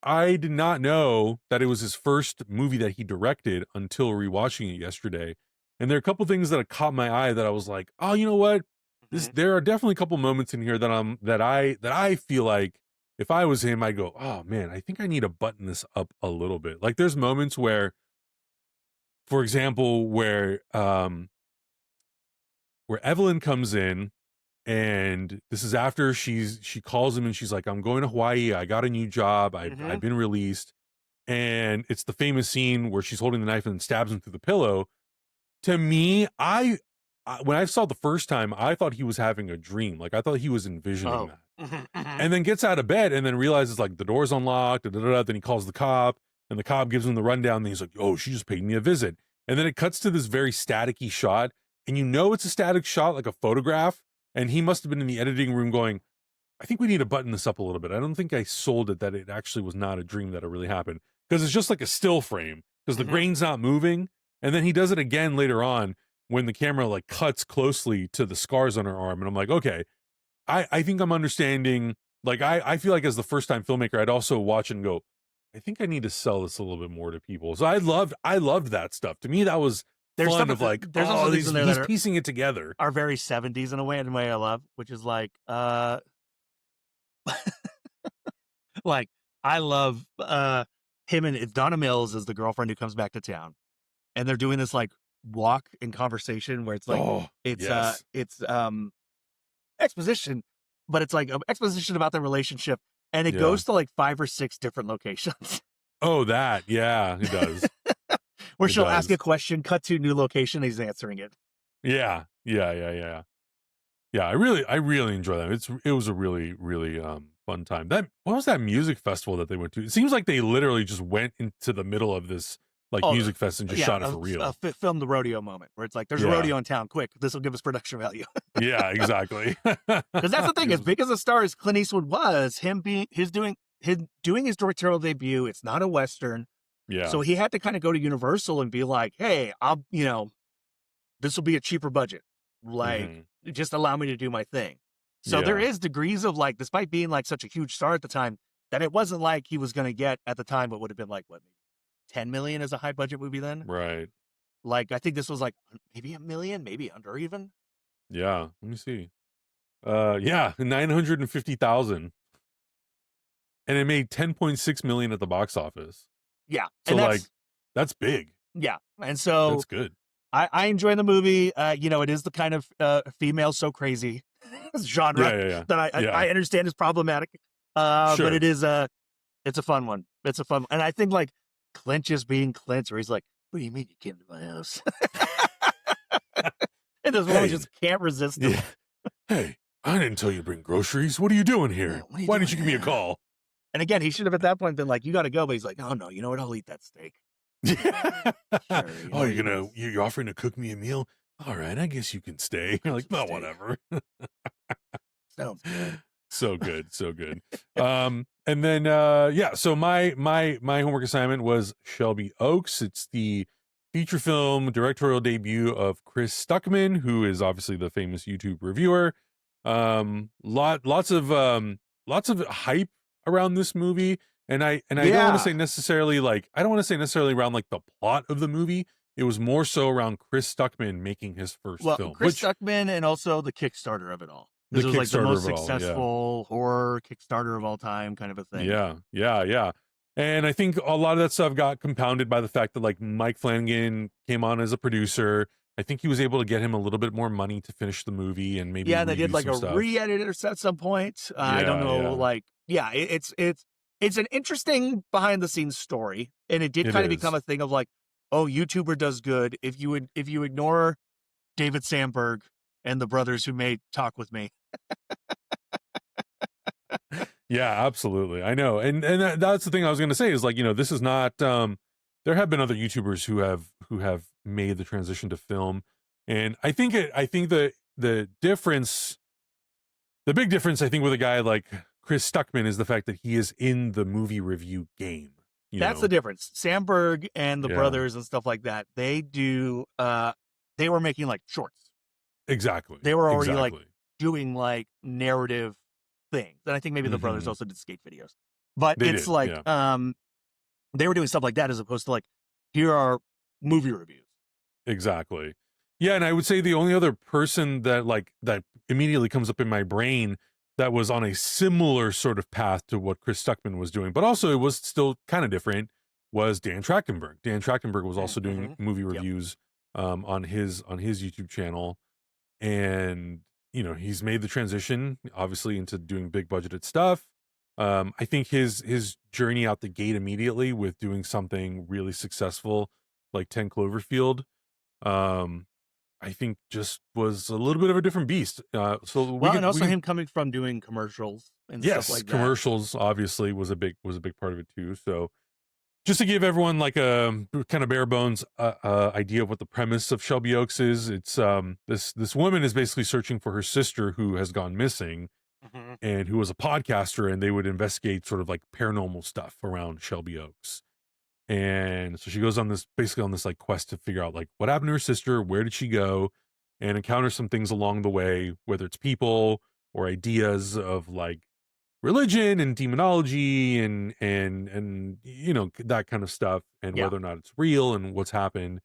I did not know that it was his first movie that he directed until rewatching it yesterday. And there are a couple things that caught my eye that I was like, oh, you know what? There are definitely a couple moments in here that I feel like if I was him, I'd go, oh man, I think I need to button this up a little bit. Like there's moments where, for example, where Evelyn comes in, and this is after she calls him and she's like, I'm going to Hawaii. I got a new job. I've been released. And it's the famous scene where she's holding the knife and stabs him through the pillow. To me, when I saw it the first time, I thought he was having a dream. Like I thought he was envisioning that. And then gets out of bed and then realizes like the door's unlocked. Then he calls the cop and the cop gives him the rundown. And he's like, oh, she just paid me a visit. And then it cuts to this very staticky shot. And it's a static shot, like a photograph. And he must have been in the editing room going, I think we need to button this up a little bit. I don't think I sold it that it actually was not a dream that it really happened. Because it's just like a still frame. Because the grain's not moving. And then he does it again later on when the camera like cuts closely to the scars on her arm. And I'm like, okay, I think I'm understanding. Like, I feel like as the first time filmmaker, I'd also watch and go, I think I need to sell this a little bit more to people. So I loved that stuff. To me, that was fun of like, there's also these in there he's piecing it together. Are very 70s in a way I love, which is like, like I love him and Donna Mills is the girlfriend who comes back to town, and they're doing this like walk and conversation where it's like it's exposition, but it's like exposition about their relationship, and it goes to like 5 or 6 different locations. Oh, it does. Where she'll ask a question, cut to a new location, he's answering it. Yeah. I really enjoy that. It was a really, really fun time. What was that music festival that they went to? It seems like they literally just went into the middle of this music fest and just shot it for real. Filmed the rodeo moment where it's like, there's a rodeo in town, quick, this will give us production value. Yeah, exactly. Because that's the thing, as big as a star as Clint Eastwood was, doing his directorial debut, it's not a Western. Yeah. So he had to kind of go to Universal and be like, hey, this will be a cheaper budget. Like, just allow me to do my thing. So there is degrees of like, despite being like such a huge star at the time, that it wasn't like he was going to get at the time what would have been like, what, maybe 10 million as a high budget movie then? Right. Like, I think this was like maybe 1 million, maybe under even. Yeah. Let me see. 950,000. and it made 10.6 million at the box office. Yeah. So like that's big. Yeah. And so that's good. I enjoy the movie. It is the kind of female so crazy genre that I understand is problematic. But it is it's a fun one. It's a fun, and I think like Clint just being Clint, where he's like, "What do you mean you came to my house?" And this woman just can't resist him. Hey, I didn't tell you to bring groceries. What are you doing here? Why didn't you give me a call? And again, he should have at that point been like, "You got to go," but he's like, "Oh no, you know what? I'll eat that steak." Sure, you're offering to cook me a meal? All right, I guess you can stay. You're like, no, whatever. Sounds good. So good, so good. And then so my homework assignment was Shelby Oaks. It's the feature film directorial debut of Chris Stuckman, who is obviously the famous YouTube reviewer. Lots of hype around this movie. And I don't want to say necessarily around like the plot of the movie. It was more so around Chris Stuckman making his first film. Chris Stuckman and also the Kickstarter of it all. This was like the most successful horror Kickstarter of all time, kind of a thing. Yeah. And I think a lot of that stuff got compounded by the fact that like Mike Flanagan came on as a producer. I think he was able to get him a little bit more money to finish the movie and maybe they did like a re-edit at some point. I don't know. It's an interesting behind the scenes story, and it did kind of become a thing of like, oh, YouTuber does good if you ignore David Sandberg and the brothers who made Talk With Me. Yeah, absolutely. I know. And that's the thing I was going to say is like, this is not, there have been other YouTubers who have made the transition to film. And I think the big difference, I think, with a guy like Chris Stuckman is the fact that he is in the movie review game. That's the difference. Sandberg and the brothers and stuff like that, they were making like shorts. Exactly. They were already like doing like narrative things. And I think maybe the brothers also did skate videos. But they were doing stuff like that as opposed to like, here are movie reviews. Exactly. Yeah, and I would say the only other person that immediately comes up in my brain that was on a similar sort of path to what Chris Stuckman was doing, but also it was still kind of different, was Dan Trachtenberg. Dan Trachtenberg was also doing movie reviews on his YouTube channel. And, he's made the transition, obviously, into doing big budgeted stuff. I think his journey out the gate immediately with doing something really successful like 10 Cloverfield, I think just was a little bit of a different beast. Him coming from doing commercials and stuff like that. Commercials obviously was a big part of it too. So just to give everyone like a kind of bare bones idea of what the premise of Shelby Oaks is, it's this woman is basically searching for her sister who has gone missing, and who was a podcaster, and they would investigate sort of like paranormal stuff around Shelby Oaks. And so she goes on this like quest to figure out like what happened to her sister, where did she go, and encounters some things along the way, whether it's people or ideas of like religion and demonology and that kind of stuff, and whether or not it's real and what's happened.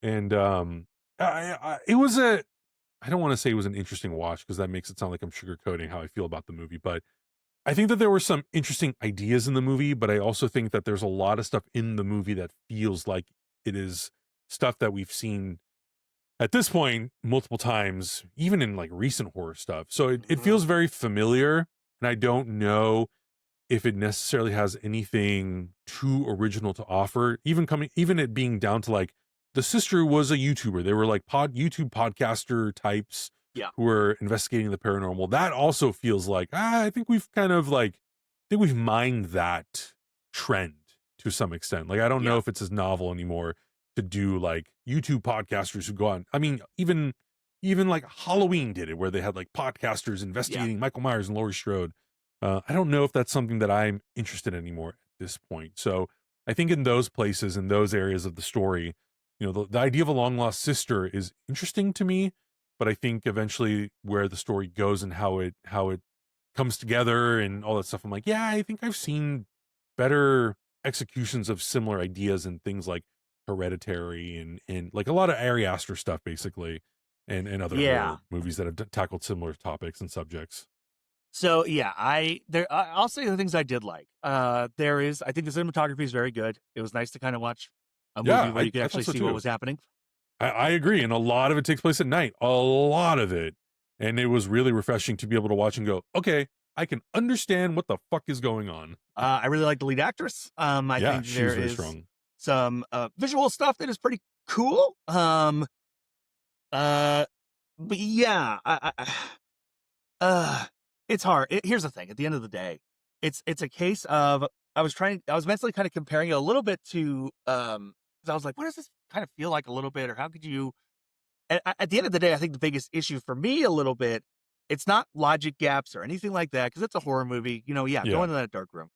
And it was I don't want to say it was an interesting watch because that makes it sound like I'm sugarcoating how I feel about the movie, but I think that there were some interesting ideas in the movie, but I also think that there's a lot of stuff in the movie that feels like it is stuff that we've seen at this point multiple times, even in like recent horror stuff. So it feels very familiar, and I don't know if it necessarily has anything too original to offer, even it being down to like the sister was a YouTuber. They were like YouTube podcaster types who were investigating the paranormal. That also feels like, I think we've we've mined that trend to some extent. Like, I don't know if it's as novel anymore to do like YouTube podcasters who go on. I mean, even like Halloween did it, where they had like podcasters investigating Michael Myers and Laurie Strode. I don't know if that's something that I'm interested in anymore at this point. So I think in those places, in those areas of the story, the idea of a long lost sister is interesting to me, but I think eventually where the story goes and how it comes together and all that stuff, I'm like, I think I've seen better executions of similar ideas and things like Hereditary and like a lot of Ari Aster stuff, basically, and other horror movies that have tackled similar topics and subjects. So yeah, I'll say the things I did like. I think the cinematography is very good. It was nice to kind of watch a movie where you could I actually thought so see too. what was happening. I agree, and a lot of it takes place at night. A lot of it, and it was really refreshing to be able to watch and go, okay, I can understand what the fuck is going on. I really like the lead actress. I think she there was very is strong. some visual stuff that is pretty cool. But yeah, it's hard. Here's the thing. At the end of the day, it's a case of I was mentally kind of comparing it a little bit to 'cause I was like, what does this kind of feel like a little bit, or how could you? At the end of the day, I think the biggest issue for me a little bit, it's not logic gaps or anything like that because it's a horror movie. Yeah, go into that dark room.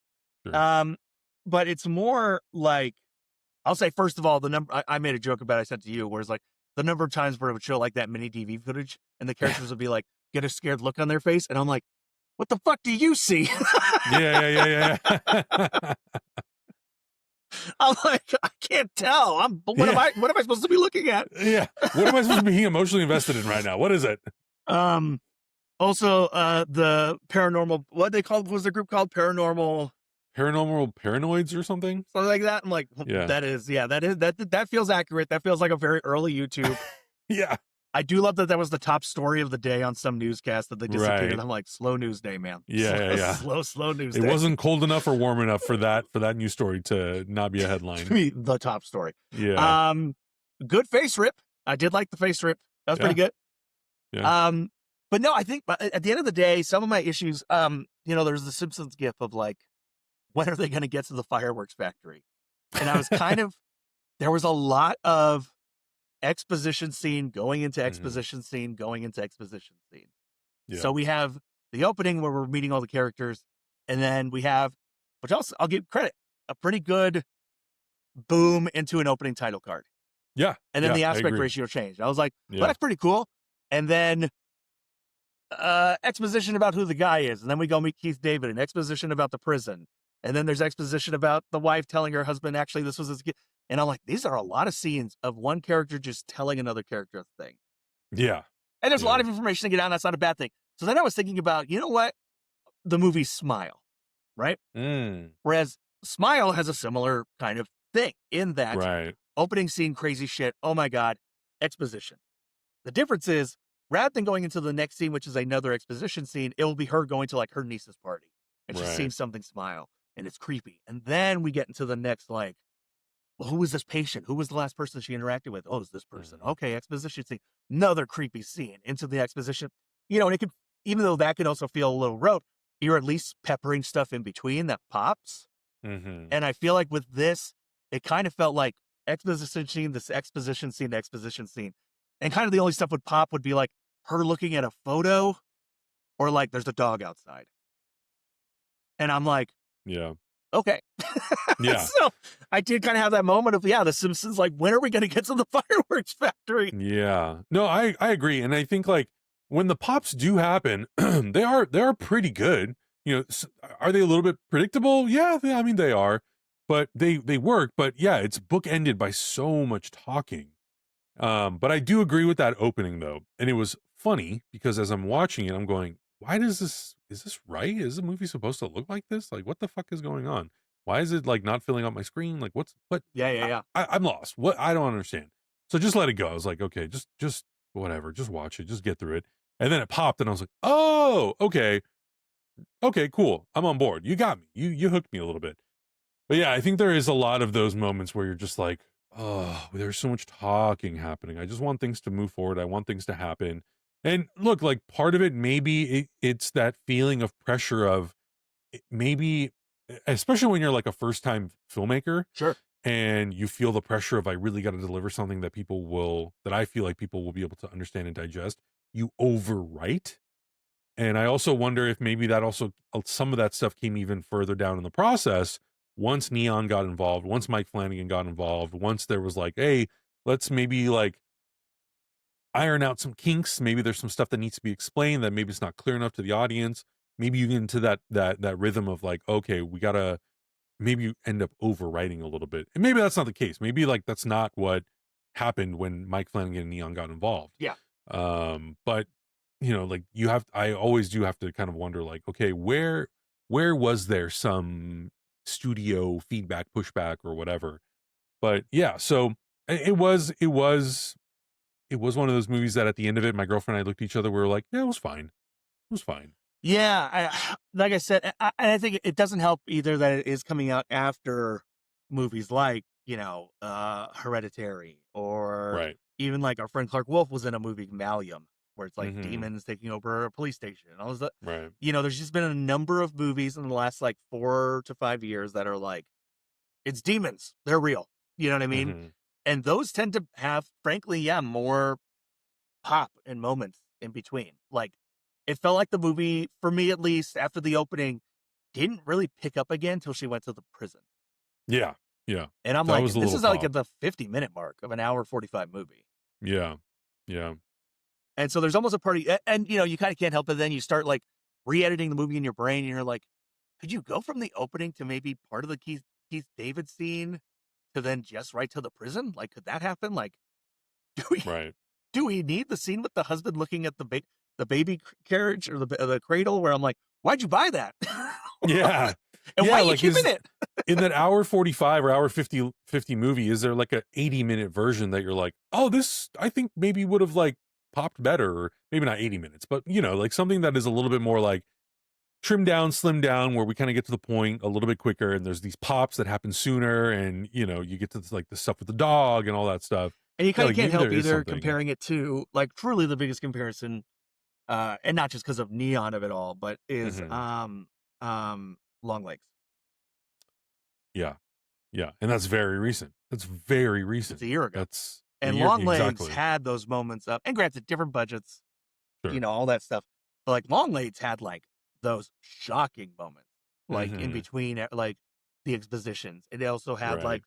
Sure. But it's more like I'll say first of all, the number I made a joke about I sent to you, where it's like the number of times where it would show like that mini DV footage and the characters would be like, get a scared look on their face, and I'm like, what the fuck do you see? Yeah. I'm like, I can't tell. What am I supposed to be looking at? Yeah. What am I supposed to be emotionally invested in right now? What is it? Also, the paranormal, what they called, what was the group called? Paranormal Paranoids or something like that. I'm like, that feels accurate. That feels like a very early YouTube. Yeah. I do love that was the top story of the day on some newscast that they disappeared. Right. I'm like, slow news day, man. Yeah. Slow news day. It wasn't cold enough or warm enough for that news story to not be a headline. To be the top story. Yeah. Good face rip. I did like the face rip. That was pretty good. Yeah. But no, I think at the end of the day, some of my issues, there's the Simpsons gif of like, when are they going to get to the fireworks factory? And I was there was a lot of exposition scene going into exposition scene going into exposition scene. Yeah. So we have the opening where we're meeting all the characters, and then we have, which I'll give credit, a pretty good boom into an opening title card. Yeah. And then the aspect ratio changed. I was like, well, that's pretty cool. And then exposition about who the guy is. And then we go meet Keith David, and exposition about the prison. And then there's exposition about the wife telling her husband, actually, this was his kid. And I'm like, these are a lot of scenes of one character just telling another character a thing. Yeah. And there's a lot of information to get out. That's not a bad thing. So then I was thinking about, you know what? The movie Smile, right? Whereas Smile has a similar kind of thing in that opening scene, crazy shit. Oh my God. Exposition. The difference is, rather than going into the next scene, which is another exposition scene, it will be her going to like her niece's party. And she's seeing something smile. And it's creepy. And then we get into the next, like, well, who was this patient? Who was the last person she interacted with? Oh, it's this person. Okay, exposition scene. Another creepy scene into the exposition. And it could, even though that could also feel a little rote, you're at least peppering stuff in between that pops. And I feel like with this, it kind of felt like exposition scene, this exposition scene, exposition scene. And kind of the only stuff would pop would be like her looking at a photo, or like there's a dog outside. And I'm like, yeah. Okay. Yeah. So I did kind of have that moment of, the Simpsons, like, when are we going to get to the fireworks factory? Yeah. No, I agree. And I think like when the pops do happen, they are pretty good. Are they a little bit predictable? Yeah, I mean, they are, but they work. But yeah, it's bookended by so much talking. But I do agree with that opening though. And it was funny because as I'm watching it, I'm going, is this right? Is the movie supposed to look like this? Like, what the fuck is going on? Why is it like not filling up my screen? Like, what? Yeah. I'm lost. What? I don't understand. So just let it go. I was like, okay, just whatever. Just watch it. Just get through it. And then it popped and I was like, oh, okay. Okay, cool. I'm on board. You got me. You hooked me a little bit. But yeah, I think there is a lot of those moments where you're just like, oh, there's so much talking happening. I just want things to move forward. I want things to happen. And look, like part of it, maybe it's that feeling of pressure of maybe, especially when you're like a first time filmmaker. Sure. And you feel the pressure of, I really got to deliver something that I feel like people will be able to understand and digest. You overwrite. And I also wonder if maybe that also, some of that stuff came even further down in the process. Once Neon got involved, once Mike Flanagan got involved, once there was like, hey, let's maybe like iron out some kinks. Maybe there's some stuff that needs to be explained that maybe it's not clear enough to the audience. Maybe you get into that rhythm of like, okay, maybe you end up overwriting a little bit. And maybe that's not the case. Maybe like that's not what happened when Mike Flanagan and Neon got involved. Yeah. But like I always do have to kind of wonder, like, okay, where was there some studio feedback, pushback, or whatever? But yeah, so it was one of those movies that at the end of it, my girlfriend and I looked at each other, we were like, yeah, it was fine. It was fine. Yeah, like I said, I think it doesn't help either that it is coming out after movies like, Hereditary, or Right. even like our friend Clark Wolf was in a movie, Mallium, where it's like Mm-hmm. demons taking over a police station and all this. Right. There's just been a number of movies in the last like 4 to 5 years that are like, it's demons, they're real. You know what I mean? Mm-hmm. And those tend to have, frankly, more pop and moments in between. Like, it felt like the movie, for me at least, after the opening, didn't really pick up again until she went to the prison. Yeah. Yeah. And I'm That like, was a this little is like pop. at the 50-minute mark of an hour 45 movie. Yeah. Yeah. And so there's almost a party, and you kind of can't help it. Then you start like re-editing the movie in your brain, and you're like, could you go from the opening to maybe part of the Keith David scene to then just right to the prison? Like, could that happen? Like, do we Right. do we need the scene with the husband looking at the baby carriage or the cradle, where I'm like, why'd you buy that? Yeah. And Yeah, why are you like, keeping it? in that hour 45 or hour 50 movie, is there like a 80-minute version that you're like, oh, this I think maybe would have like popped better, or maybe not 80 minutes, but like something that is a little bit more like trimmed down, slimmed down, where we kind of get to the point a little bit quicker, and there's these pops that happen sooner, and you get to like the stuff with the dog and all that stuff. And you Yeah, kind of like can't maybe help there is either something. comparing it to, like, truly the biggest comparison, and not just because of neon of it all, but is Long Legs. Yeah. Yeah. And that's very recent. That's very recent. It's a year ago. That's And Long Legs had those moments of, and granted, different budgets, Sure. all that stuff. But like Long Legs had like those shocking moments, like in between like the expositions. It also had like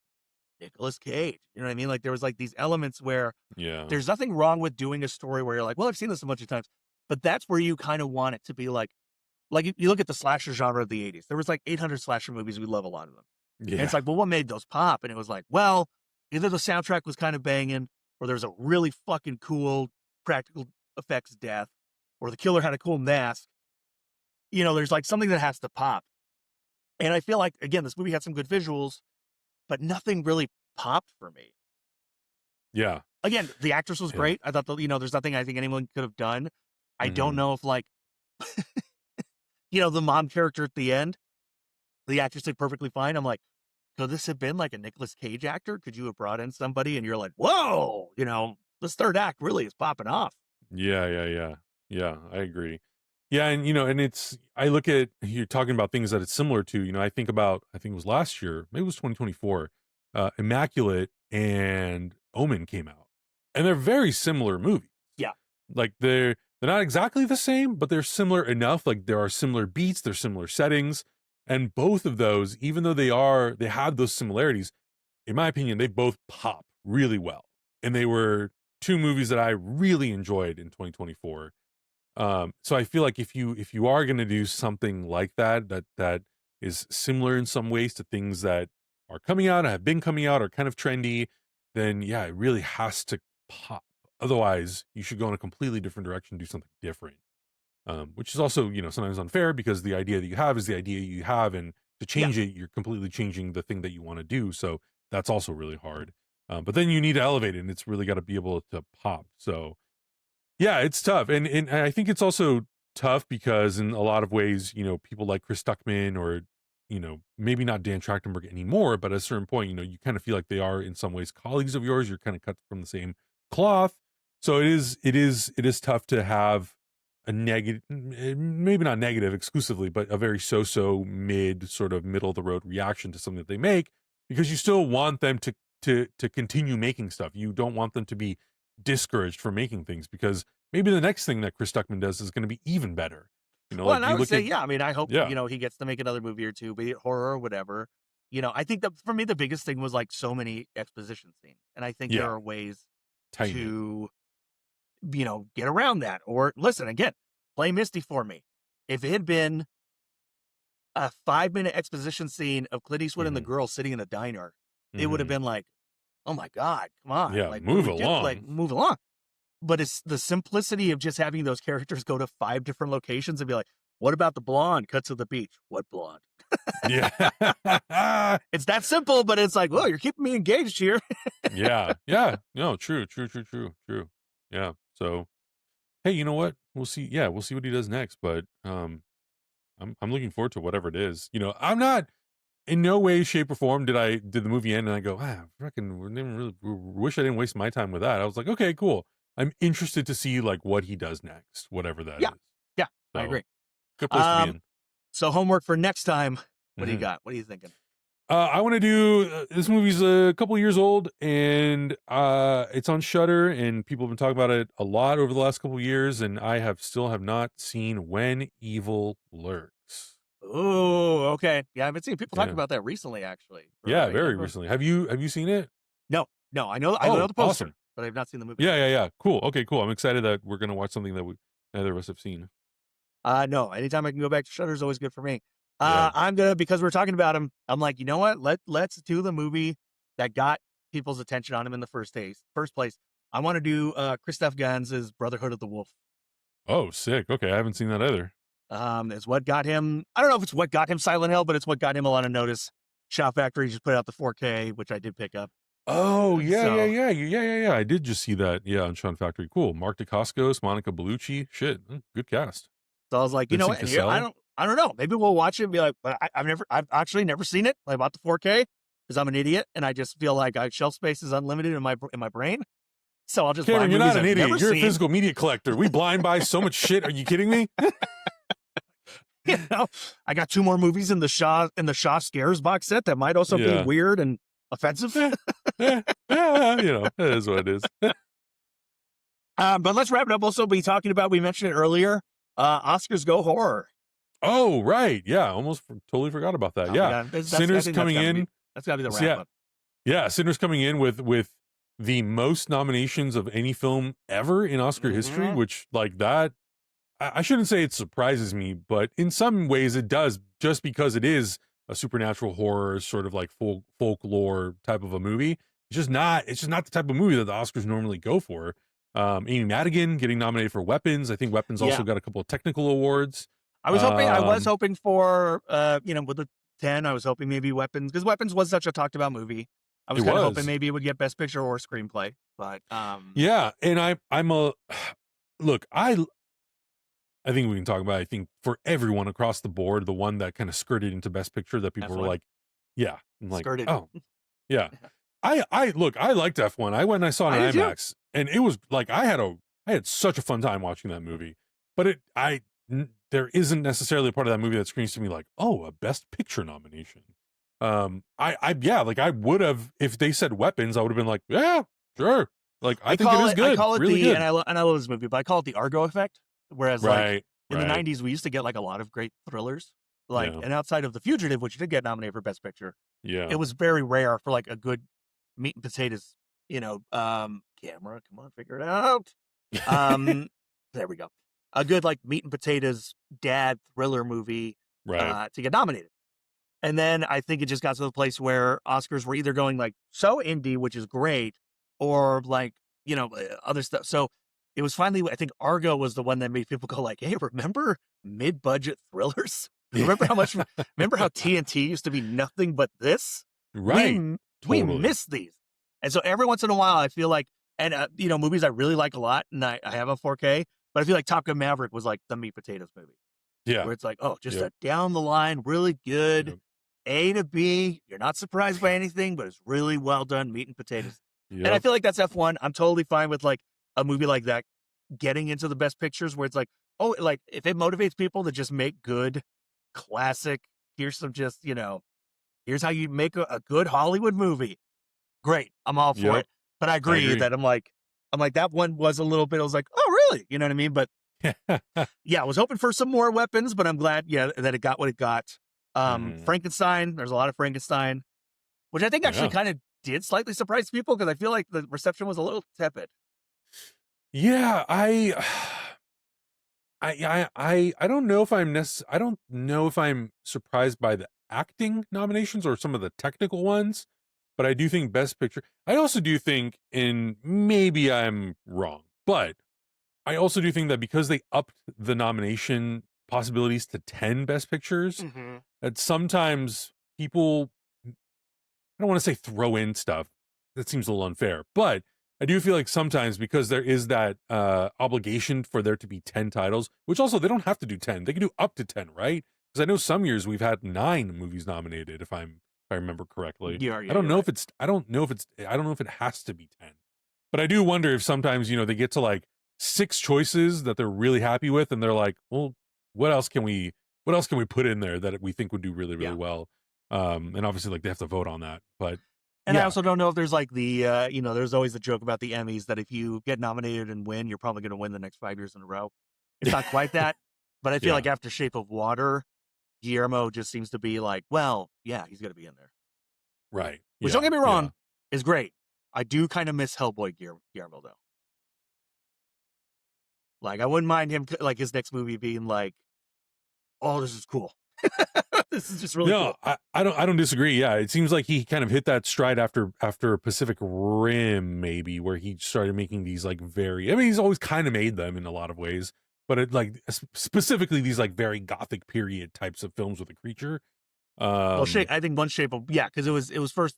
Nicolas Cage. You know what I mean? Like there was like these elements where there's nothing wrong with doing a story where you're like, well, I've seen this a bunch of times, but that's where you kind of want it to be like you look at the slasher genre of the 80s. There was like 800 slasher movies. We love a lot of them. Yeah. And it's like, well, what made those pop? And it was like, well, either the soundtrack was kind of banging, or there was a really fucking cool practical effects death, or the killer had a cool mask. There's like something that has to pop. And I feel like, again, this movie had some good visuals, but nothing really popped for me. Yeah. Again, the actress was great. I thought, there's nothing I think anyone could have done. I don't know if like, the mom character at the end, the actress did perfectly fine. I'm like, could this have been like a Nicolas Cage actor? Could you have brought in somebody and you're like, whoa, this third act really is popping off. Yeah. I agree. Yeah. And, and I look at, you're talking about things that it's similar to, I think it was last year, maybe it was 2024, Immaculate and Omen came out, and they're very similar movies. Yeah. Like they're not exactly the same, but they're similar enough. Like there are similar beats, there's similar settings. And both of those, even though they have those similarities, in my opinion, they both pop really well. And they were two movies that I really enjoyed in 2024. So I feel like if you are going to do something like that is similar in some ways to things that are coming out, have been coming out, are kind of trendy, then yeah, it really has to pop. Otherwise, you should go in a completely different direction, do something different. Which is also, sometimes unfair, because the idea that you have is the idea you have, and to change it, you're completely changing the thing that you want to do. So that's also really hard. But then you need to elevate it, and it's really got to be able to pop. So yeah, it's tough. And I think it's also tough because in a lot of ways, people like Chris Stuckman, or, maybe not Dan Trachtenberg anymore, but at a certain point, you kind of feel like they are in some ways colleagues of yours. You're kind of cut from the same cloth. So it is tough to have a negative, maybe not negative exclusively, but a very so mid, sort of middle of the road reaction to something that they make, because you still want them to continue making stuff. You don't want them to be discouraged from making things, because maybe the next thing that Chris Stuckman does is going to be even better. Well, and I would say, I mean, I hope, Yeah. He gets to make another movie or two, be it horror or whatever. I think that for me, the biggest thing was like so many exposition scenes. And I think there are ways to, get around that. Or listen, again, play Misty for me. If it had been a 5-minute exposition scene of Clint Eastwood and the girl sitting in a diner, it would have been like, oh my God, come on. Yeah, like, move along. Like, move along. but it's the simplicity of just having those characters go to 5 different locations and be like, what about the blonde? Cut to the beach. What blonde? Yeah. It's that simple, but it's like, well, you're keeping me engaged here. Yeah. No, true. Yeah. So, hey, you know what? We'll see. Yeah, we'll see what he does next. But I'm looking forward to whatever it is. I'm not in no way, shape, or form did the movie end and I go, fucking really wish I didn't waste my time with that. I was like, okay, cool. I'm interested to see like what he does next, whatever that is. Yeah, So, I agree. Good place to be in. So homework for next time. What do you got? What are you thinking? I want to do this movie's a couple years old and it's on Shudder and people have been talking about it a lot over the last couple of years and I still have not seen When Evil Lurks. Oh, okay. Yeah, I've been seeing people talking about that recently, actually. Yeah, very recently. Have you seen it? No. I know the poster, awesome. but I've not seen the movie. Yeah. Cool. Okay, cool. I'm excited that we're gonna watch something that neither of us have seen. No, anytime I can go back to Shudder is always good for me. I'm gonna, because we're talking about him, I'm like, you know what? Let's do the movie that got people's attention on him in the first place. I want to do Christoph Gans's Brotherhood of the Wolf. Oh, sick. Okay, I haven't seen that either. It's what got him. I don't know if it's what got him Silent Hill, but it's what got him a lot of notice. Shout Factory just put out the 4K, which I did pick up. Oh, yeah. I did just see that. Yeah, on Shout Factory. Cool. Mark Dacascos, Monica Bellucci. Shit, good cast. So I was like, you know what? I don't know. Maybe we'll watch it and be like, but I've actually never seen it. I bought the 4K because I'm an idiot and I just feel like shelf space is unlimited in my brain. So I'll just buy Cameron, you're not an idiot. You're a physical media collector. We blind buy so much shit. Are you kidding me? I got 2 more movies in the Shaw Scares box set that might also be weird and offensive. Yeah, it is what it is. But let's wrap it up. Also, we mentioned it earlier. Oscars Go Horror. Oh, right. Yeah, almost totally forgot about that. Yeah, Sinners coming in. That's gotta be the wrap up. Yeah, Sinners coming in with the most nominations of any film ever in Oscar history, which like that. I shouldn't say it surprises me, but in some ways it does, just because it is a supernatural horror, sort of like folklore type of a movie. It's just not the type of movie that the Oscars normally go for. Amy Madigan getting nominated for Weapons. I think Weapons also got a couple of technical awards. I was hoping for with the 10, I was hoping maybe Weapons, because Weapons was such a talked about movie. I was kind of hoping maybe it would get Best Picture or Screenplay, but yeah, and I think we can talk about, I think for everyone across the board, the one that kind of skirted into Best Picture that people were like, yeah. I'm like, skirted. Oh, yeah. I liked F1. I went and I saw it in IMAX and it was like, I had such a fun time watching that movie, but there isn't necessarily a part of that movie that screams to me like, oh, a Best Picture nomination. I would have, if they said Weapons, I would have been like, yeah, sure. Like, I think it is good. I call it really good. And I love this movie, but I call it the Argo effect. Whereas like in the 90s, we used to get like a lot of great thrillers, and outside of The Fugitive, which did get nominated for Best Picture, it was very rare for like a good meat and potatoes, camera, come on, figure it out. There we go. A good like meat and potatoes dad thriller movie to get nominated. And then I think it just got to the place where Oscars were either going like so indie, which is great, or like, other stuff. So it was finally, I think Argo was the one that made people go like, hey, remember mid-budget thrillers? Remember how TNT used to be nothing but this? Right. We miss these. And so every once in a while, I feel like, and movies I really like a lot, and I have a 4K, but I feel like Top Gun Maverick was like the meat potatoes movie. Yeah. Where it's like, oh, just a down the line, really good, A to B. You're not surprised by anything, but it's really well done meat and potatoes. And I feel like that's F1. I'm totally fine with like a movie like that getting into the Best Pictures, where it's like, oh, like if it motivates people to just make good, classic, here's some just, here's how you make a good Hollywood movie. Great. I'm all for it. But I agree that I'm like, that one was a little bit, I was like, oh, really? You know what I mean? But yeah, I was hoping for some more Weapons, but I'm glad, that it got what it got. Frankenstein, there's a lot of Frankenstein, which I think actually kind of did slightly surprise people, because I feel like the reception was a little tepid. Yeah, I don't know if I don't know if I'm surprised by the acting nominations or some of the technical ones, but I do think Best Picture. I also do think, and maybe I'm wrong, But I also do think that because they upped the nomination possibilities to 10 Best Pictures, that sometimes people, I don't want to say throw in stuff. That seems a little unfair. But I do feel like sometimes because there is that obligation for there to be 10 titles, which also they don't have to do 10. They can do up to 10, right? Because I know some years we've had 9 movies nominated, if I remember correctly. I don't know if it has to be 10. But I do wonder if sometimes, they get to like 6 choices that they're really happy with, and they're like, well, what else can we put in there that we think would do really, really well? And obviously like they have to vote on that. But and I also don't know if there's like the there's always the joke about the Emmys that if you get nominated and win, you're probably going to win the next 5 years in a row. It's not quite that, but I feel like after Shape of Water, Guillermo just seems to be like, well, yeah, he's going to be in there. Right. Which, don't get me wrong, is great. I do kind of miss Hellboy Guillermo, though. Like, I wouldn't mind him, like, his next movie being like, oh, this is cool. This is just really cool. I don't disagree. Yeah, it seems like he kind of hit that stride after Pacific Rim, maybe, where he started making these, like, he's always kind of made them in a lot of ways, but it, like, specifically these, like, very gothic period types of films with a creature. Well, I think one Shape of, because it was first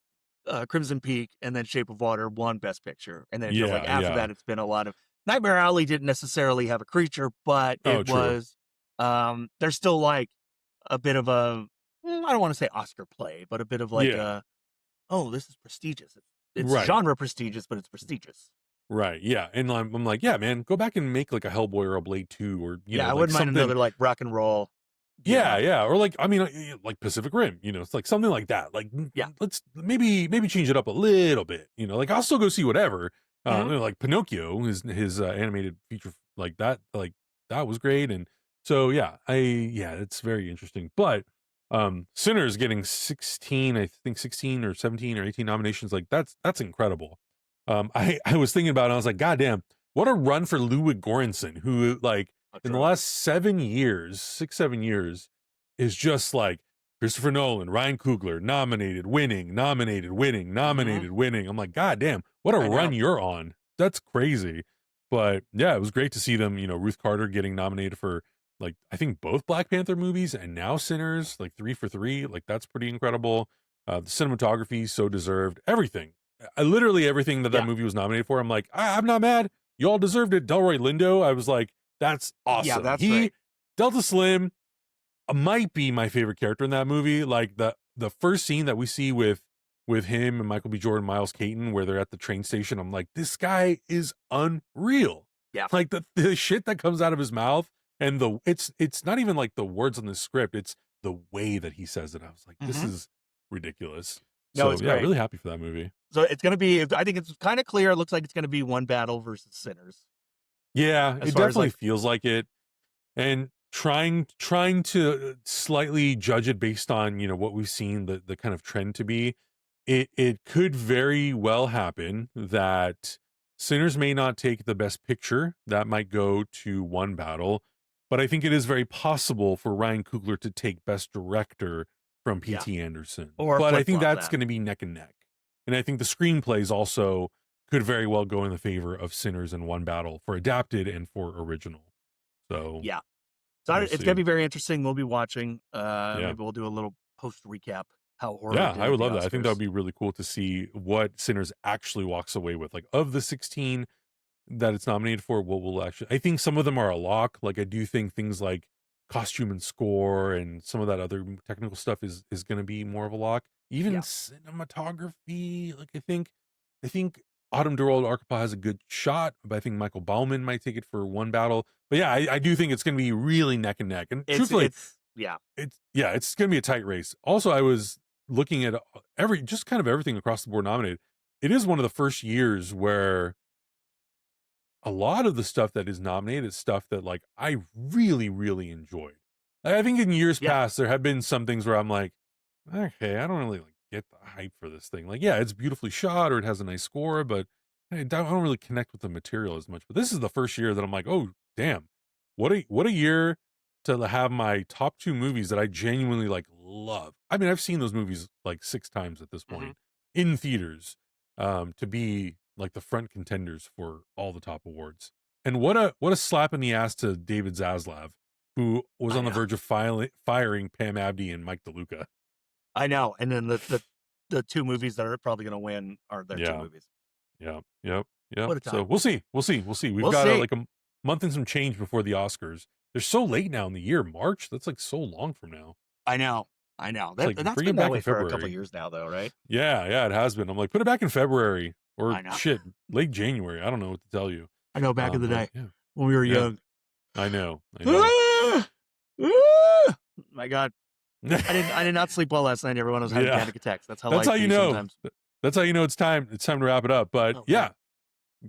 Crimson Peak, and then Shape of Water won Best Picture, and then it feels like after that it's been a lot of Nightmare Alley didn't necessarily have a creature, but it was there's still like a bit of a I don't want to say Oscar play, but a bit of like this is prestigious. It's genre prestigious, but it's prestigious. Right. Yeah. And I'm like, yeah, man, go back and make like a Hellboy or a Blade 2 or I wouldn't mind another like rock and roll. Yeah. Or like, I mean, like Pacific Rim, it's like something like that. Like, let's maybe change it up a little bit, like I'll still go see whatever. Like Pinocchio, his animated feature like that was great. And so, it's very interesting. But Sinners getting 16 or 17 or 18 nominations, like that's incredible. I was thinking about it, I was like, God damn, what a run for Ludwig Göransson, who like in the last 7 years, 6-7 years, is just like Christopher Nolan, Ryan Coogler, nominated, winning. I'm like, God damn, what a run you're on. That's crazy. But yeah, it was great to see them, Ruth Carter getting nominated for like, I think both Black Panther movies and now Sinners, like 3 for 3. Like that's pretty incredible. The cinematography, so deserved. Everything. Literally everything that movie was nominated for. I'm like, I'm not mad. You all deserved it. Delroy Lindo, I was like, that's awesome. Yeah, that's great. Delta Slim might be my favorite character in that movie. Like the first scene that we see with him and Michael B. Jordan, Miles Caton, where they're at the train station, I'm like, this guy is unreal. Yeah. Like the shit that comes out of his mouth, and it's not even like the words on the script, it's the way that he says it. I was like, this is ridiculous. No, it's great. Really happy for that movie. So it's going to be, I think it's kind of clear. It looks like it's going to be One Battle versus Sinners. Yeah, it definitely feels like it. And trying to slightly judge it based on, what we've seen the kind of trend to be, it could very well happen that Sinners may not take the Best Picture. That might go to One Battle. But I think it is very possible for Ryan Coogler to take Best Director from P.T. Anderson. But I think that's going to be neck and neck. And I think the screenplays also could very well go in the favor of Sinners and One Battle for adapted and for original. So so it's going to be very interesting. We'll be watching. Maybe we'll do a little post recap. How horrible. Yeah, I would love that. I think that would be really cool to see what Sinners actually walks away with. Like of the 16 that it's nominated for, what will actually, I think some of them are a lock. Like I do think things like costume and score and some of that other technical stuff is going to be more of a lock. Even cinematography, like I think Autumn Durald Arkapaw has a good shot, but I think Michael Bauman might take it for One Battle. But yeah, I do think it's going to be really neck and neck. And truthfully, it's going to be a tight race. Also, I was looking at just kind of everything across the board nominated. It is one of the first years where a lot of the stuff that is nominated is stuff that like I really, really enjoyed. Like, I think in years past, there have been some things where I'm like, okay, I don't really like get the hype for this thing. Like, yeah, it's beautifully shot or it has a nice score, but I don't really connect with the material as much. But this is the first year that I'm like, oh, damn, what a year to have my top 2 movies that I genuinely like love. I mean, I've seen those movies like 6 times at this point in theaters, to be like the front contenders for all the top awards. And what a slap in the ass to David Zaslav, who was on the verge of firing Pam Abdi and Mike DeLuca. I know. And then the two movies that are probably going to win are their two movies. Yeah. Yep. What a time. So we'll see. We've got like a month and some change before the Oscars. They're so late now in the year. March. That's like so long from now. I know. Like, that's been that way for a couple of years now, though, right? Yeah, it has been. I'm like, put it back in February or late January. I don't know what to tell you. I know, back in the day when we were young. I know. My God. I did not sleep well last night. Everyone was having panic attacks. That's how you know. Sometimes. That's how you know it's time. It's time to wrap it up. But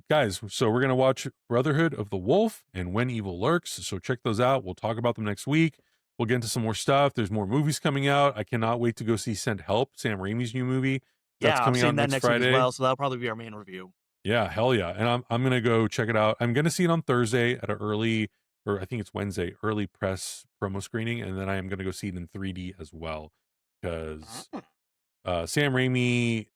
guys, so we're gonna watch Brotherhood of the Wolf and When Evil Lurks. So check those out. We'll talk about them next week. We'll get into some more stuff. There's more movies coming out. I cannot wait to go see Send Help, Sam Raimi's new movie. That's coming out next Friday week as well. So that'll probably be our main review. Yeah, hell yeah. And I'm gonna go check it out. I'm gonna see it on Thursday at an early, or I think it's Wednesday, early press promo screening, and then I am gonna go see it in 3D as well. Because Sam Raimi,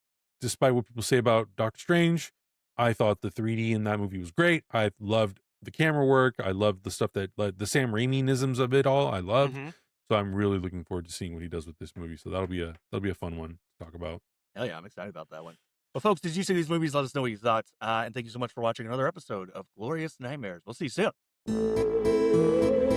despite what people say about Doctor Strange, I thought the 3D in that movie was great. I loved the camera work. I loved the stuff that, like, the Sam Raimi-nisms of it all. I loved. So I'm really looking forward to seeing what he does with this movie. So that'll be a fun one to talk about. Hell yeah, I'm excited about that one. Well, folks, did you see these movies? Let us know what you thought. And thank you so much for watching another episode of Glorious Nightmares. We'll see you soon.